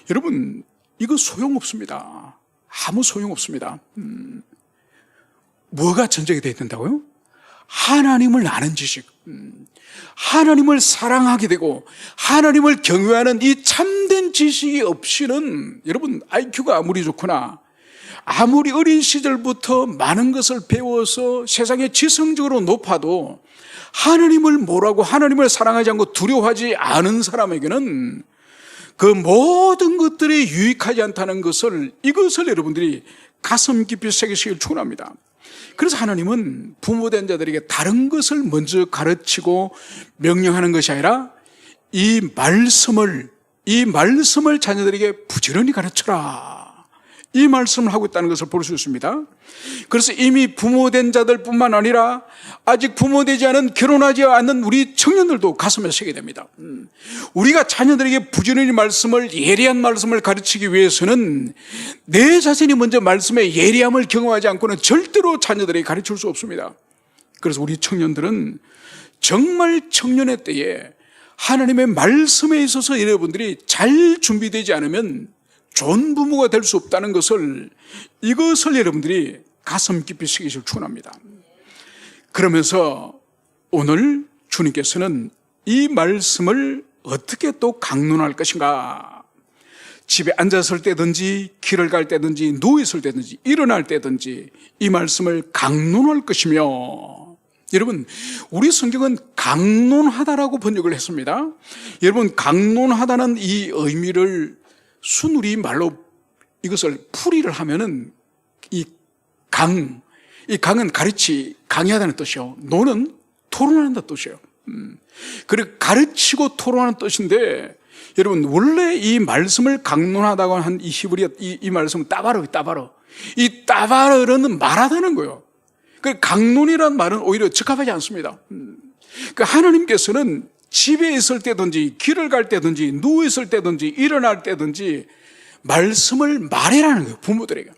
Speaker 1: 여러분, 이거 소용없습니다. 아무 소용없습니다. 뭐가 전제가 되어 있는다고요? 하나님을 아는 지식, 하나님을 사랑하게 되고 하나님을 경외하는 이 참된 지식이 없이는, 여러분, IQ가 아무리 좋거나 아무리 어린 시절부터 많은 것을 배워서 세상에 지성적으로 높아도 하나님을 뭐라고, 하나님을 사랑하지 않고 두려워하지 않은 사람에게는 그 모든 것들이 유익하지 않다는 것을, 이것을 여러분들이 가슴 깊이 새기시길 축원합니다. 그래서 하나님은 부모된 자들에게 다른 것을 먼저 가르치고 명령하는 것이 아니라 이 말씀을 자녀들에게 부지런히 가르쳐라, 이 말씀을 하고 있다는 것을 볼 수 있습니다. 그래서 이미 부모된 자들뿐만 아니라 아직 부모되지 않은, 결혼하지 않은 우리 청년들도 가슴에 새게 됩니다. 우리가 자녀들에게 부지런히 말씀을, 예리한 말씀을 가르치기 위해서는 내 자신이 먼저 말씀의 예리함을 경험하지 않고는 절대로 자녀들에게 가르칠 수 없습니다. 그래서 우리 청년들은 정말 청년의 때에 하나님의 말씀에 있어서 여러분들이 잘 준비되지 않으면 좋은 부모가 될 수 없다는 것을, 이것을 여러분들이 가슴 깊이 새기시길 축원합니다. 그러면서 오늘 주님께서는 이 말씀을 어떻게 또 강론할 것인가? 집에 앉았을 때든지, 길을 갈 때든지, 누워있을 때든지, 일어날 때든지 이 말씀을 강론할 것이며, 여러분, 우리 성경은 강론하다라고 번역을 했습니다. 여러분, 강론하다는 이 의미를 순우리 말로 이것을 풀이를 하면은 이 강은 강의하다는 뜻이요. 논은 토론한다는 뜻이에요. 그리고 가르치고 토론하는 뜻인데, 여러분, 원래 이 말씀을 강론하다고 한 이 히브리어, 이 말씀은 따바르. 이 따바르는 말하다는 거예요. 그 강론이라는 말은 오히려 적합하지 않습니다. 그 하나님께서는 집에 있을 때든지, 길을 갈 때든지, 누워 있을 때든지, 일어날 때든지 말씀을 말해라는 거예요, 부모들에게.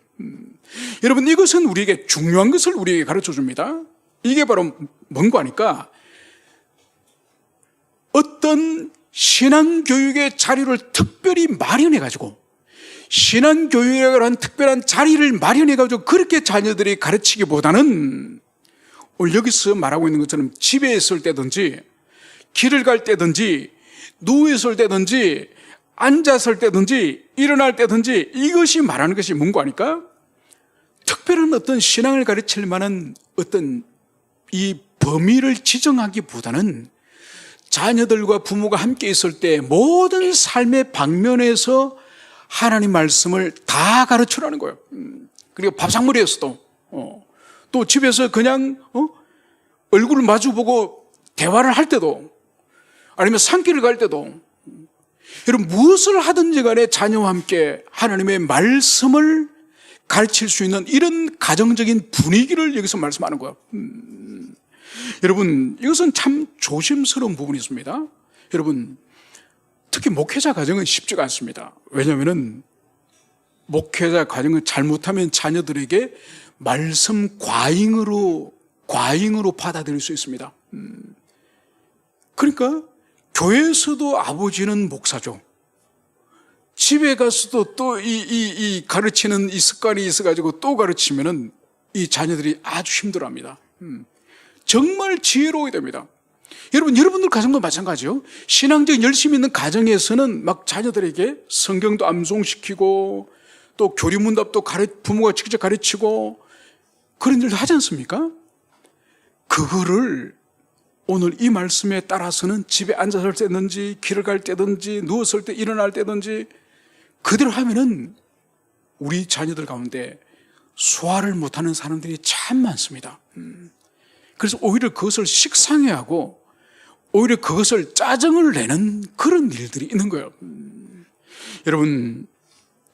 Speaker 1: 여러분, 이것은 우리에게 중요한 것을 우리에게 가르쳐 줍니다. 이게 바로 뭔가 하니까, 어떤 신앙교육의 자리를 특별히 마련해가지고, 신앙교육이라는 특별한 자리를 마련해가지고 그렇게 자녀들이 가르치기보다는, 오늘 여기서 말하고 있는 것처럼 집에 있을 때든지, 길을 갈 때든지, 누워있을 때든지, 앉았을 때든지, 일어날 때든지, 이것이 말하는 것이 뭔가 하니까, 특별한 어떤 신앙을 가르칠 만한 어떤 이 범위를 지정하기보다는 자녀들과 부모가 함께 있을 때 모든 삶의 방면에서 하나님 말씀을 다 가르치라는 거예요. 그리고 밥상머리에서도, 또 집에서 그냥 얼굴을 마주보고 대화를 할 때도, 아니면 산길을 갈 때도, 여러분, 무엇을 하든지 간에 자녀와 함께 하나님의 말씀을 가르칠 수 있는 이런 가정적인 분위기를 여기서 말씀하는 거예요. 여러분, 이것은 참 조심스러운 부분이 있습니다. 여러분, 특히 목회자 가정은 쉽지가 않습니다. 왜냐하면 목회자 가정을 잘못하면 자녀들에게 말씀 과잉으로 받아들일 수 있습니다. 그러니까 교회에서도 아버지는 목사죠. 집에 가서도 또 이 가르치는 이 습관이 있어가지고 또 가르치면은 이 자녀들이 아주 힘들어합니다. 정말 지혜로워야 됩니다. 여러분들 가정도 마찬가지요. 신앙적인 열심이 있는 가정에서는 막 자녀들에게 성경도 암송시키고 또 교리문답도 부모가 직접 가르치고 그런 일도 하지 않습니까? 그거를 오늘 이 말씀에 따라서는 집에 앉았을 때든지, 길을 갈 때든지, 누웠을 때, 일어날 때든지 그대로 하면은 우리 자녀들 가운데 소화를 못하는 사람들이 참 많습니다. 그래서 오히려 그것을 식상해하고 오히려 그것을 짜증을 내는 그런 일들이 있는 거예요. 여러분,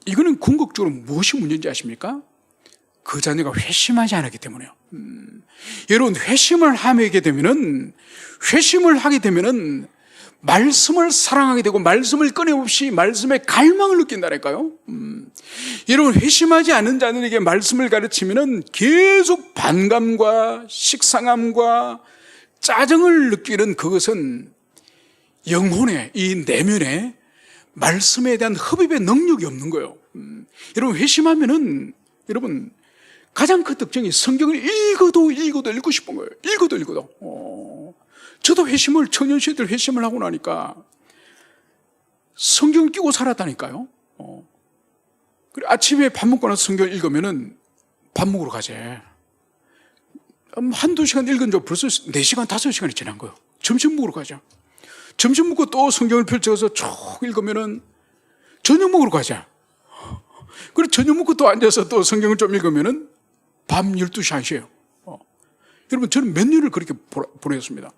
Speaker 1: 이거는 궁극적으로 무엇이 문제인지 아십니까? 그 자녀가 회심하지 않았기 때문에요. 여러분, 회심을 하게 되면은 말씀을 사랑하게 되고 말씀을 끊임없이 말씀의 갈망을 느낀다니까요. 여러분, 회심하지 않은 자들에게 말씀을 가르치면은 계속 반감과 식상함과 짜증을 느끼는 그것은 영혼의 이 내면에 말씀에 대한 흡입의 능력이 없는 거예요. 여러분, 회심하면은 여러분 가장 큰 특징이 성경을 읽어도 읽고 싶은 거예요. 읽어도. 저도 청년 시절 회심을 하고 나니까 성경을 끼고 살았다니까요. 그리고 아침에 밥 먹고 나서 성경을 읽으면은 밥 먹으러 가재. 한두 시간 읽은 지 벌써 4시간, 5시간이 지난 거예요. 점심 먹으러 가자. 점심 먹고 또 성경을 펼쳐서 쭉 읽으면은 저녁 먹으러 가자. 그리고 저녁 먹고 또 앉아서 또 성경을 좀 읽으면은 밤 12시, 1시에요. 여러분, 저는 몇 년을 그렇게 보냈습니다.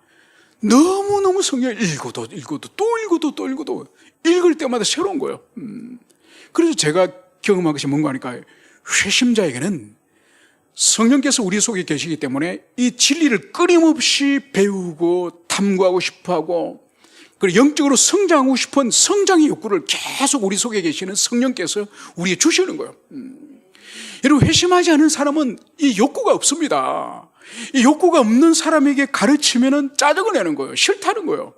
Speaker 1: 너무너무 성경을 읽어도 읽을 때마다 새로운 거예요. 그래서 제가 경험한 것이 뭔가 하니까 회심자에게는 성령께서 우리 속에 계시기 때문에 이 진리를 끊임없이 배우고 탐구하고 싶어하고 그리고 영적으로 성장하고 싶은 성장의 욕구를 계속 우리 속에 계시는 성령께서 우리에게 주시는 거예요. 여러분, 회심하지 않은 사람은 이 욕구가 없습니다. 이 욕구가 없는 사람에게 가르치면 짜증을 내는 거예요. 싫다는 거예요.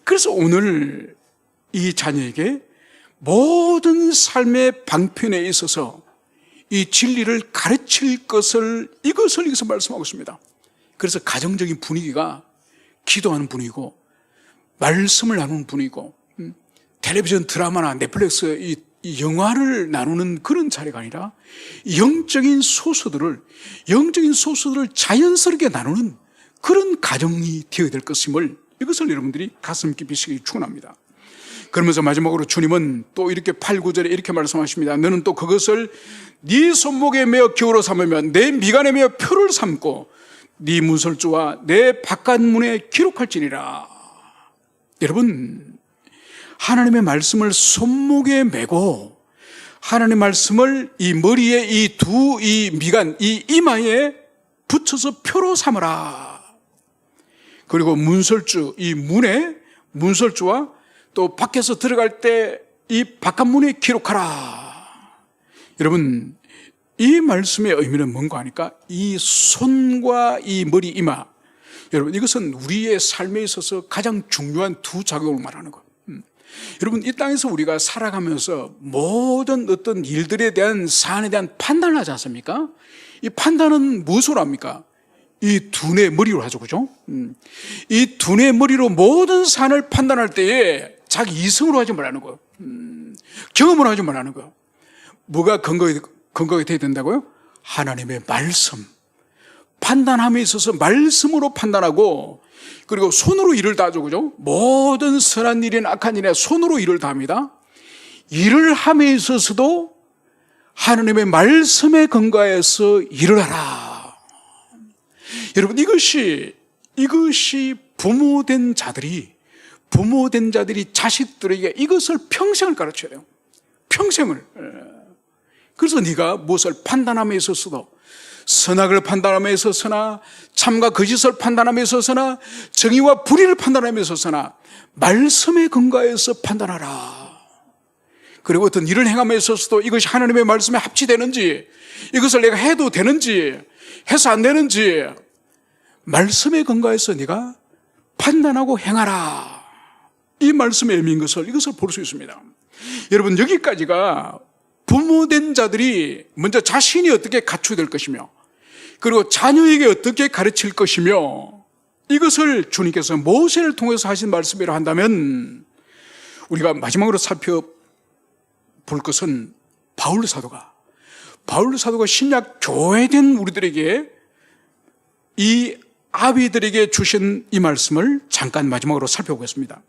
Speaker 1: 그래서 오늘 이 자녀에게 모든 삶의 방편에 있어서 이 진리를 가르칠 것을 이것을 여기서 말씀하고 있습니다. 그래서 가정적인 분위기가 기도하는 분위기고 말씀을 나누는 분위기고 텔레비전 드라마나 넷플릭스 이 영화를 나누는 그런 자리가 아니라 영적인 소수들을 자연스럽게 나누는 그런 가정이 되어야 될 것임을 이것을 여러분들이 가슴 깊이 새기기 축원합니다. 그러면서 마지막으로 주님은 또 이렇게 8, 9절에 이렇게 말씀하십니다. 너는 또 그것을 네 손목에 메어 기호로 삼으면 내 미간에 메어 표를 삼고 네 문설주와 내 바깥문에 기록할지니라. 여러분, 하나님의 말씀을 손목에 메고 하나님의 말씀을 이 머리에 이 미간, 이 이마에 붙여서 표로 삼으라. 그리고 문설주, 이 문에 문설주와 또 밖에서 들어갈 때 이 바깥문에 기록하라. 여러분, 이 말씀의 의미는 뭔가 하니까 이 손과 이 머리, 이마, 여러분, 이것은 우리의 삶에 있어서 가장 중요한 두 작용을 말하는 거예요. 여러분, 이 땅에서 우리가 살아가면서 모든 어떤 일들에 대한 사안에 대한 판단을 하지 않습니까? 이 판단은 무엇으로 합니까? 이 두뇌 머리로 하죠, 그죠? 이 두뇌 머리로 모든 사안을 판단할 때에 자기 이성으로 하지 말라는 거예요. 경험으로 하지 말라는 거예요. 뭐가 근거가 되어야 된다고요? 하나님의 말씀. 판단함에 있어서 말씀으로 판단하고, 그리고 손으로 일을 다하죠, 그죠? 모든 선한 일이나 악한 일이나 손으로 일을 다합니다. 일을 함에 있어서도 하나님의 말씀에 근거해서 일을 하라. 여러분, 이것이 부모된 자들이 자식들에게 이것을 평생을 가르쳐야 돼요. 평생을. 그래서 네가 무엇을 판단함에 있어서도, 선악을 판단함에 있어서나 참과 거짓을 판단함에 있어서나 정의와 불의를 판단함에 있어서나 말씀에 근거해서 판단하라. 그리고 어떤 일을 행함에 있어서도 이것이 하나님의 말씀에 합치되는지, 이것을 내가 해도 되는지 해서 안 되는지 말씀에 근거해서 네가 판단하고 행하라. 이 말씀의 의미인 것을 이것을 볼 수 있습니다. 여러분, 여기까지가 부모된 자들이 먼저 자신이 어떻게 갖춰야 될 것이며, 그리고 자녀에게 어떻게 가르칠 것이며, 이것을 주님께서 모세를 통해서 하신 말씀이라 한다면, 우리가 마지막으로 살펴볼 것은 바울 사도가 신약 교회된 우리들에게 이 아비들에게 주신 이 말씀을 잠깐 마지막으로 살펴보겠습니다.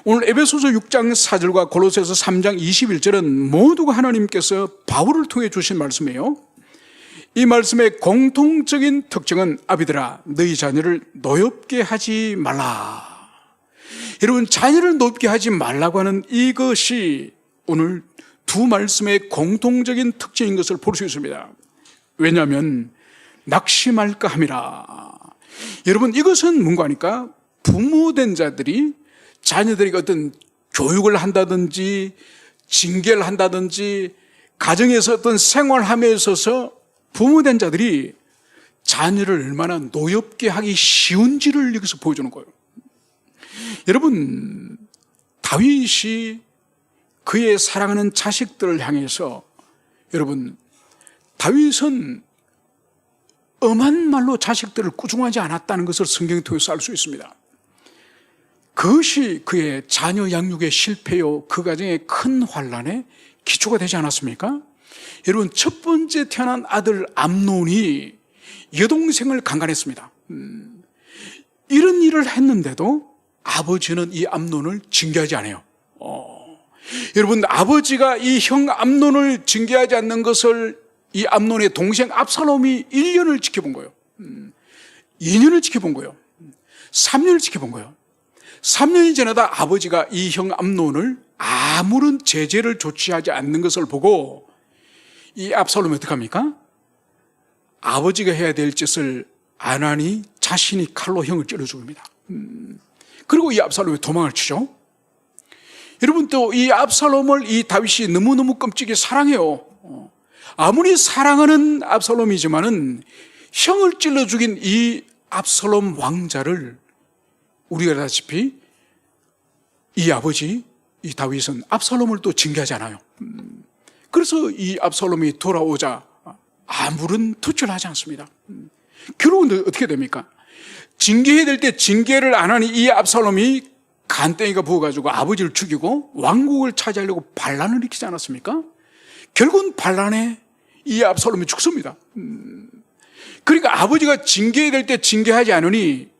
Speaker 1: 오늘 에베소서 6장 4절과 골로새서 3장 21절은 모두가 하나님께서 바울을 통해 주신 말씀이에요. 이 말씀의 공통적인 특징은 아비들아, 너희 자녀를 노엽게 하지 말라. 여러분, 자녀를 노엽게 하지 말라고 하는 이것이 오늘 두 말씀의 공통적인 특징인 것을 볼 수 있습니다. 왜냐하면 낙심할까 함이라. 여러분, 이것은 뭔가 하니까 부모된 자들이 자녀들에게 어떤 교육을 한다든지 징계를 한다든지 가정에서 어떤 생활함에 있어서 부모된 자들이 자녀를 얼마나 노엽게 하기 쉬운지를 여기서 보여주는 거예요. 여러분, 다윗이 그의 사랑하는 자식들을 향해서, 여러분, 다윗은 엄한 말로 자식들을 꾸중하지 않았다는 것을 성경을 통해서 알 수 있습니다. 그것이 그의 자녀 양육의 실패요, 그 가정의 큰 환난의 기초가 되지 않았습니까? 여러분, 첫 번째 태어난 아들 암논이 여동생을 강간했습니다. 이런 일을 했는데도 아버지는 이 암논을 징계하지 않아요. 여러분, 아버지가 이 형 암논을 징계하지 않는 것을 이 암논의 동생 압살롬이 1년을 지켜본 거예요. 2년을 지켜본 거예요. 3년을 지켜본 거예요. 3년이 지나다 아버지가 이 형 암논을 아무런 제재를 조치하지 않는 것을 보고 이 압살롬이 어떻게 합니까? 아버지가 해야 될 짓을 안 하니 자신이 칼로 형을 찔러 죽입니다. 그리고 이 압살롬이 도망을 치죠. 여러분, 또 이 압살롬을 이 다윗이 너무너무 끔찍이 사랑해요. 아무리 사랑하는 압살롬이지만은 형을 찔러 죽인 이 압살롬 왕자를 우리가 알다시피 이 아버지 이 다윗은 압살롬을 또 징계하지 않아요. 그래서 이 압살롬이 돌아오자 아무런 투철을 하지 않습니다. 결국은 어떻게 됩니까? 징계해야 될 때 징계를 안 하니 이 압살롬이 간땡이가 부어가지고 아버지를 죽이고 왕국을 차지하려고 반란을 일으키지 않았습니까? 결국은 반란에 이 압살롬이 죽습니다. 그러니까 아버지가 징계해야 될 때 징계하지 않으니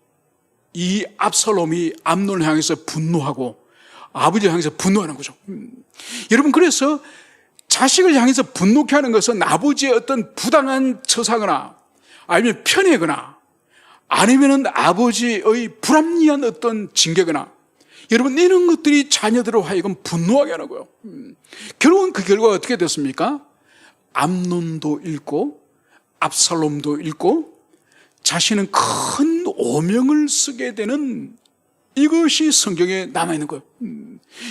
Speaker 1: 이 압살롬이 암논을 향해서 분노하고 아버지를 향해서 분노하는 거죠. 여러분, 그래서 자식을 향해서 분노케 하는 것은 아버지의 어떤 부당한 처사거나 아니면 편애거나 아니면 아버지의 불합리한 어떤 징계거나, 여러분, 이런 것들이 자녀들을 하여금 분노하게 하는 거예요. 결국은 그 결과가 어떻게 됐습니까? 암논도 잃고 압살롬도 잃고 자신은 큰 오명을 쓰게 되는, 이것이 성경에 남아있는 거예요.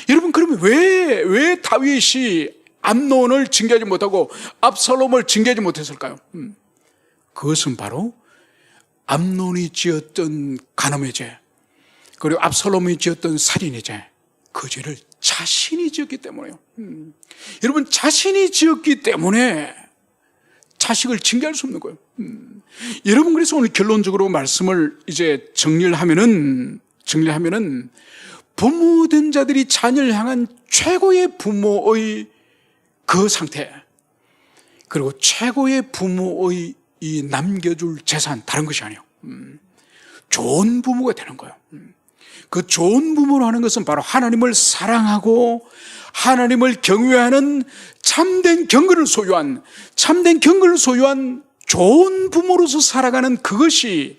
Speaker 1: 여러분, 그러면 왜 다윗이 암논을 징계하지 못하고 압살롬을 징계하지 못했을까요? 그것은 바로 암논이 지었던 간음의 죄, 그리고 압살롬이 지었던 살인의 죄, 그 죄를 자신이 지었기 때문에요. 여러분, 자신이 지었기 때문에 자식을 징계할 수 없는 거예요. 여러분, 그래서 오늘 결론적으로 말씀을 이제 정리를 하면은 부모된 자들이 자녀를 향한 최고의 부모의 그 상태, 그리고 최고의 부모의 이 남겨줄 재산, 다른 것이 아니에요. 좋은 부모가 되는 거예요. 그 좋은 부모로 하는 것은 바로 하나님을 사랑하고 하나님을 경외하는 참된 경건을 소유한 좋은 부모로서 살아가는, 그것이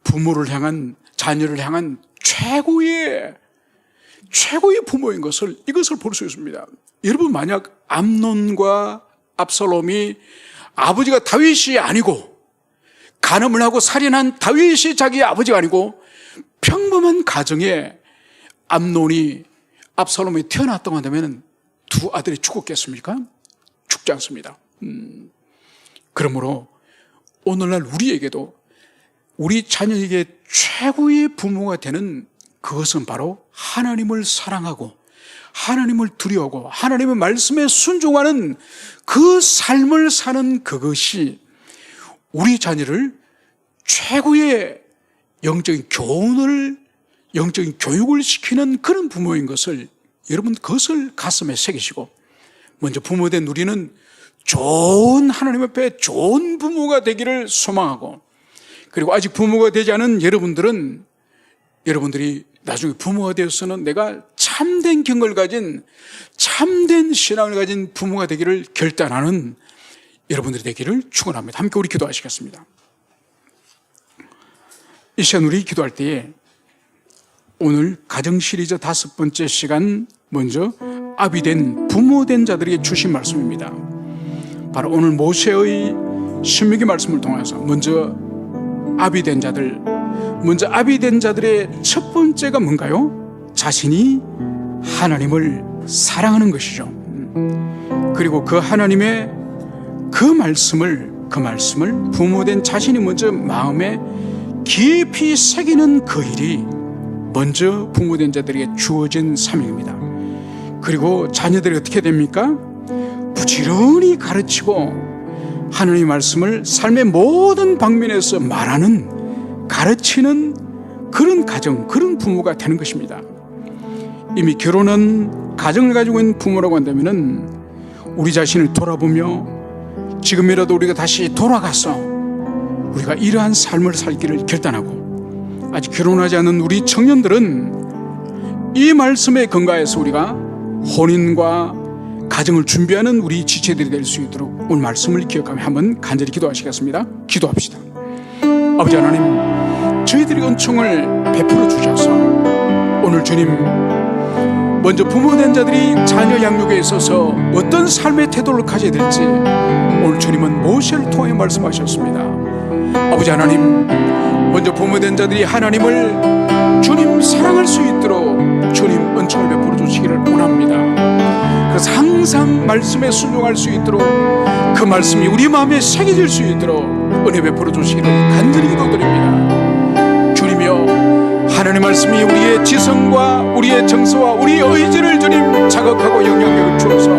Speaker 1: 부모를 향한, 자녀를 향한 최고의 부모인 것을, 이것을 볼 수 있습니다. 여러분, 만약 암논과 압살롬이 아버지가 다윗이 아니고 간음을 하고 살인한 다윗이 자기의 아버지가 아니고 평범한 가정에 암논이 압살롬이 태어났다고 한다면 두 아들이 죽었겠습니까? 죽지 않습니다. 그러므로 오늘날 우리에게도 우리 자녀에게 최고의 부모가 되는 그것은 바로 하나님을 사랑하고 하나님을 두려워하고 하나님의 말씀에 순종하는 그 삶을 사는, 그것이 우리 자녀를 최고의 영적인 교육을 시키는 그런 부모인 것을, 여러분, 그것을 가슴에 새기시고, 먼저 부모된 우리는 좋은, 하나님 앞에 좋은 부모가 되기를 소망하고, 그리고 아직 부모가 되지 않은 여러분들이 나중에 부모가 되어서는 내가 참된 경을 가진, 참된 신앙을 가진 부모가 되기를 결단하는 여러분들이 되기를 축원합니다. 함께 우리 기도하시겠습니다. 이 시간 우리 기도할 때에 오늘 가정 시리즈 5번째 시간, 먼저 아비된 부모된 자들에게 주신 말씀입니다. 바로 오늘 모세의 신명기 말씀을 통해서 먼저 아비된 자들의 첫 번째가 뭔가요? 자신이 하나님을 사랑하는 것이죠. 그리고 그 하나님의 그 말씀을 부모된 자신이 먼저 마음에 깊이 새기는 그 일이 먼저 부모된 자들에게 주어진 사명입니다. 그리고 자녀들이 어떻게 됩니까? 부지런히 가르치고 하나님의 말씀을 삶의 모든 방면에서 말하는, 가르치는 그런 가정, 그런 부모가 되는 것입니다. 이미 결혼한 가정을 가지고 있는 부모라고 한다면 우리 자신을 돌아보며 지금이라도 우리가 다시 돌아가서 우리가 이러한 삶을 살기를 결단하고, 아직 결혼하지 않은 우리 청년들은 이 말씀에 근거해서 우리가 혼인과 가정을 준비하는 우리 지체들이 될 수 있도록 오늘 말씀을 기억하며 한번 간절히 기도하시겠습니다. 기도합시다. 아버지 하나님, 저희들이 은총을 베풀어 주셔서 오늘 주님 먼저 부모된 자들이 자녀 양육에 있어서 어떤 삶의 태도를 가져야 될지 오늘 주님은 모세를 통해 말씀하셨습니다. 아버지 하나님, 먼저 부모된 자들이 하나님을 주님 사랑할 수 있도록 주님 은총을 베풀어 주시기를 원합니다. 그래서 항상 말씀에 순종할 수 있도록 그 말씀이 우리 마음에 새겨질 수 있도록 은혜 베풀어 주시기를 간절히 기도드립니다. 주님이여, 하나님의 말씀이 우리의 지성과 우리의 정서와 우리의 의지를 주님 자극하고 영향력을 주어서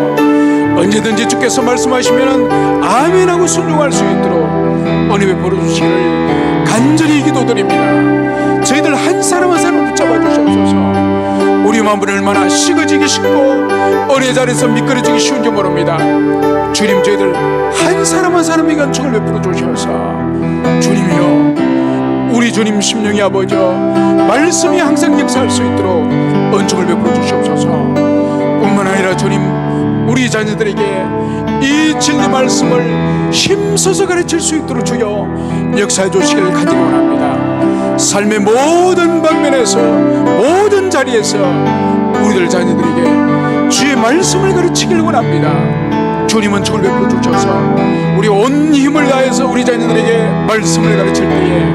Speaker 1: 언제든지 주께서 말씀하시면 아멘하고 순종할 수 있도록 은혜 베풀어 주시기를 간절히 기도드립니다. 저희들 한 사람 한 사람 붙잡아 주시옵소서. 우리 마음은 얼마나 식어지기 쉽고 은혜 자리에서 미끄러지기 쉬운지 모릅니다. 주님, 저희들 한 사람 한 사람에게 은총을 베풀어 주셔서 주님이여, 우리 주님 심령의 아버지 말씀이 항상 역사할 수 있도록 은총을 베풀어 주시옵소서. 뿐만 아니라 주님, 우리 자녀들에게 이 진리 말씀을 힘써서 가르칠 수 있도록 주여 역사해 주시기를 간절히 원합니다. 삶의 모든 방면에서 모든 자리에서 우리들 자녀들에게 주의 말씀을 가르치기를 원합니다. 주님 은총을 베풀어 주셔서 우리 온 힘을 다해서 우리 자녀들에게 말씀을 가르칠 때에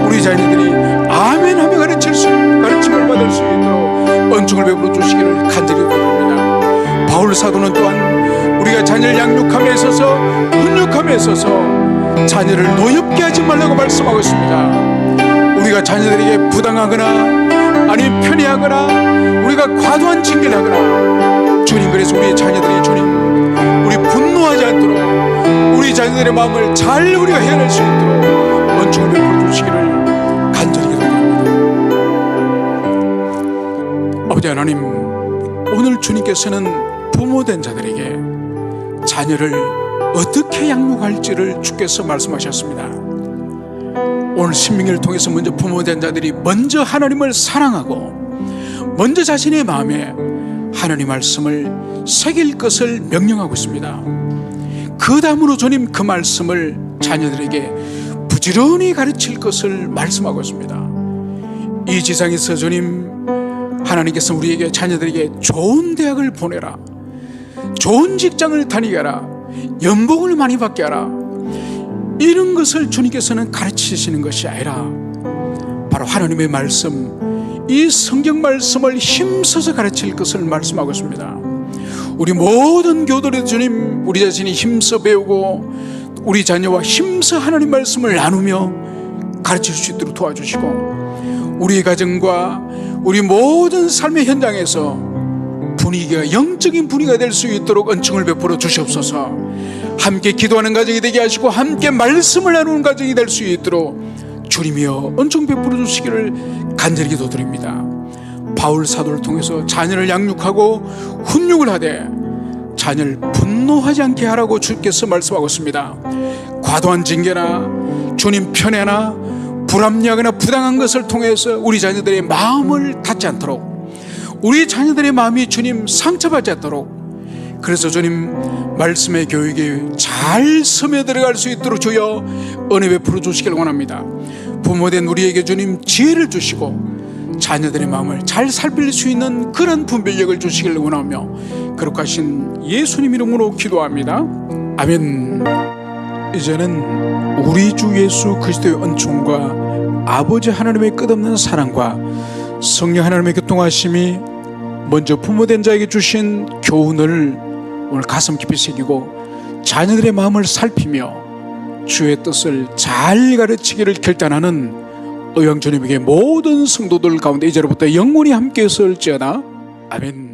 Speaker 1: 우리 자녀들이 아멘하며 가르침을 받을 수 있도록 은총을 베풀어 주시기를 간절히 기도합니다. 바울 사도는 또한 우리가 자녀를 양육함에 있어서 훈육함에 있어서 자녀를 노엽게 하지 말라고 말씀하고 있습니다. 우리가 자녀들에게 부당하거나 아니면 편애하거나 우리가 과도한 징계를 하거나 주님, 그래서 우리의 자녀들이 주님 우리 분노하지 않도록 우리 자녀들의 마음을 잘 우리가 헤아릴 수 있도록 은총을 베풀어 주시기를 간절히 기도합니다. 아버지 하나님, 오늘 주님께서는 부모된 자들에게 자녀를 어떻게 양육할지를 주께서 말씀하셨습니다. 오늘 신명기를 통해서 먼저 부모된 자들이 먼저 하나님을 사랑하고 먼저 자신의 마음에 하나님 말씀을 새길 것을 명령하고 있습니다. 그 다음으로 주님 그 말씀을 자녀들에게 부지런히 가르칠 것을 말씀하고 있습니다. 이 지상에서 주님 하나님께서 우리에게 자녀들에게 좋은 대학을 보내라, 좋은 직장을 다니게 하라, 연봉을 많이 받게 하라, 이런 것을 주님께서는 가르치시는 것이 아니라 바로 하나님의 말씀, 이 성경 말씀을 힘써서 가르칠 것을 말씀하고 있습니다. 우리 모든 교도들 주님, 우리 자신이 힘써 배우고 우리 자녀와 힘써 하나님 말씀을 나누며 가르칠 수 있도록 도와주시고, 우리 가정과 우리 모든 삶의 현장에서 분위기가 영적인 분위기가 될 수 있도록 은총을 베풀어 주시옵소서. 함께 기도하는 가정이 되게 하시고 함께 말씀을 나누는 가정이 될 수 있도록 주님이여 은총 베풀어 주시기를 간절히 기도드립니다. 바울 사도를 통해서 자녀를 양육하고 훈육을 하되 자녀를 분노하지 않게 하라고 주께서 말씀하고 있습니다. 과도한 징계나 주님 편애나 불합리하거나 부당한 것을 통해서 우리 자녀들의 마음을 닫지 않도록, 우리 자녀들의 마음이 주님 상처받지 않도록, 그래서 주님 말씀의 교육에 잘 스며들어갈 수 있도록 주여 은혜 베풀어 주시기를 원합니다. 부모된 우리에게 주님 지혜를 주시고 자녀들의 마음을 잘 살필 수 있는 그런 분별력을 주시기를 원하며 그렇게 하신 예수님 이름으로 기도합니다. 아멘. 이제는 우리 주 예수 그리스도의 은총과 아버지 하나님의 끝없는 사랑과 성령 하나님의 교통하심이 먼저 부모된 자에게 주신 교훈을 오늘 가슴 깊이 새기고 자녀들의 마음을 살피며 주의 뜻을 잘 가르치기를 결단하는 의왕주님에게 모든 성도들 가운데 이제로부터 영원히 함께 있을지어다. 아멘.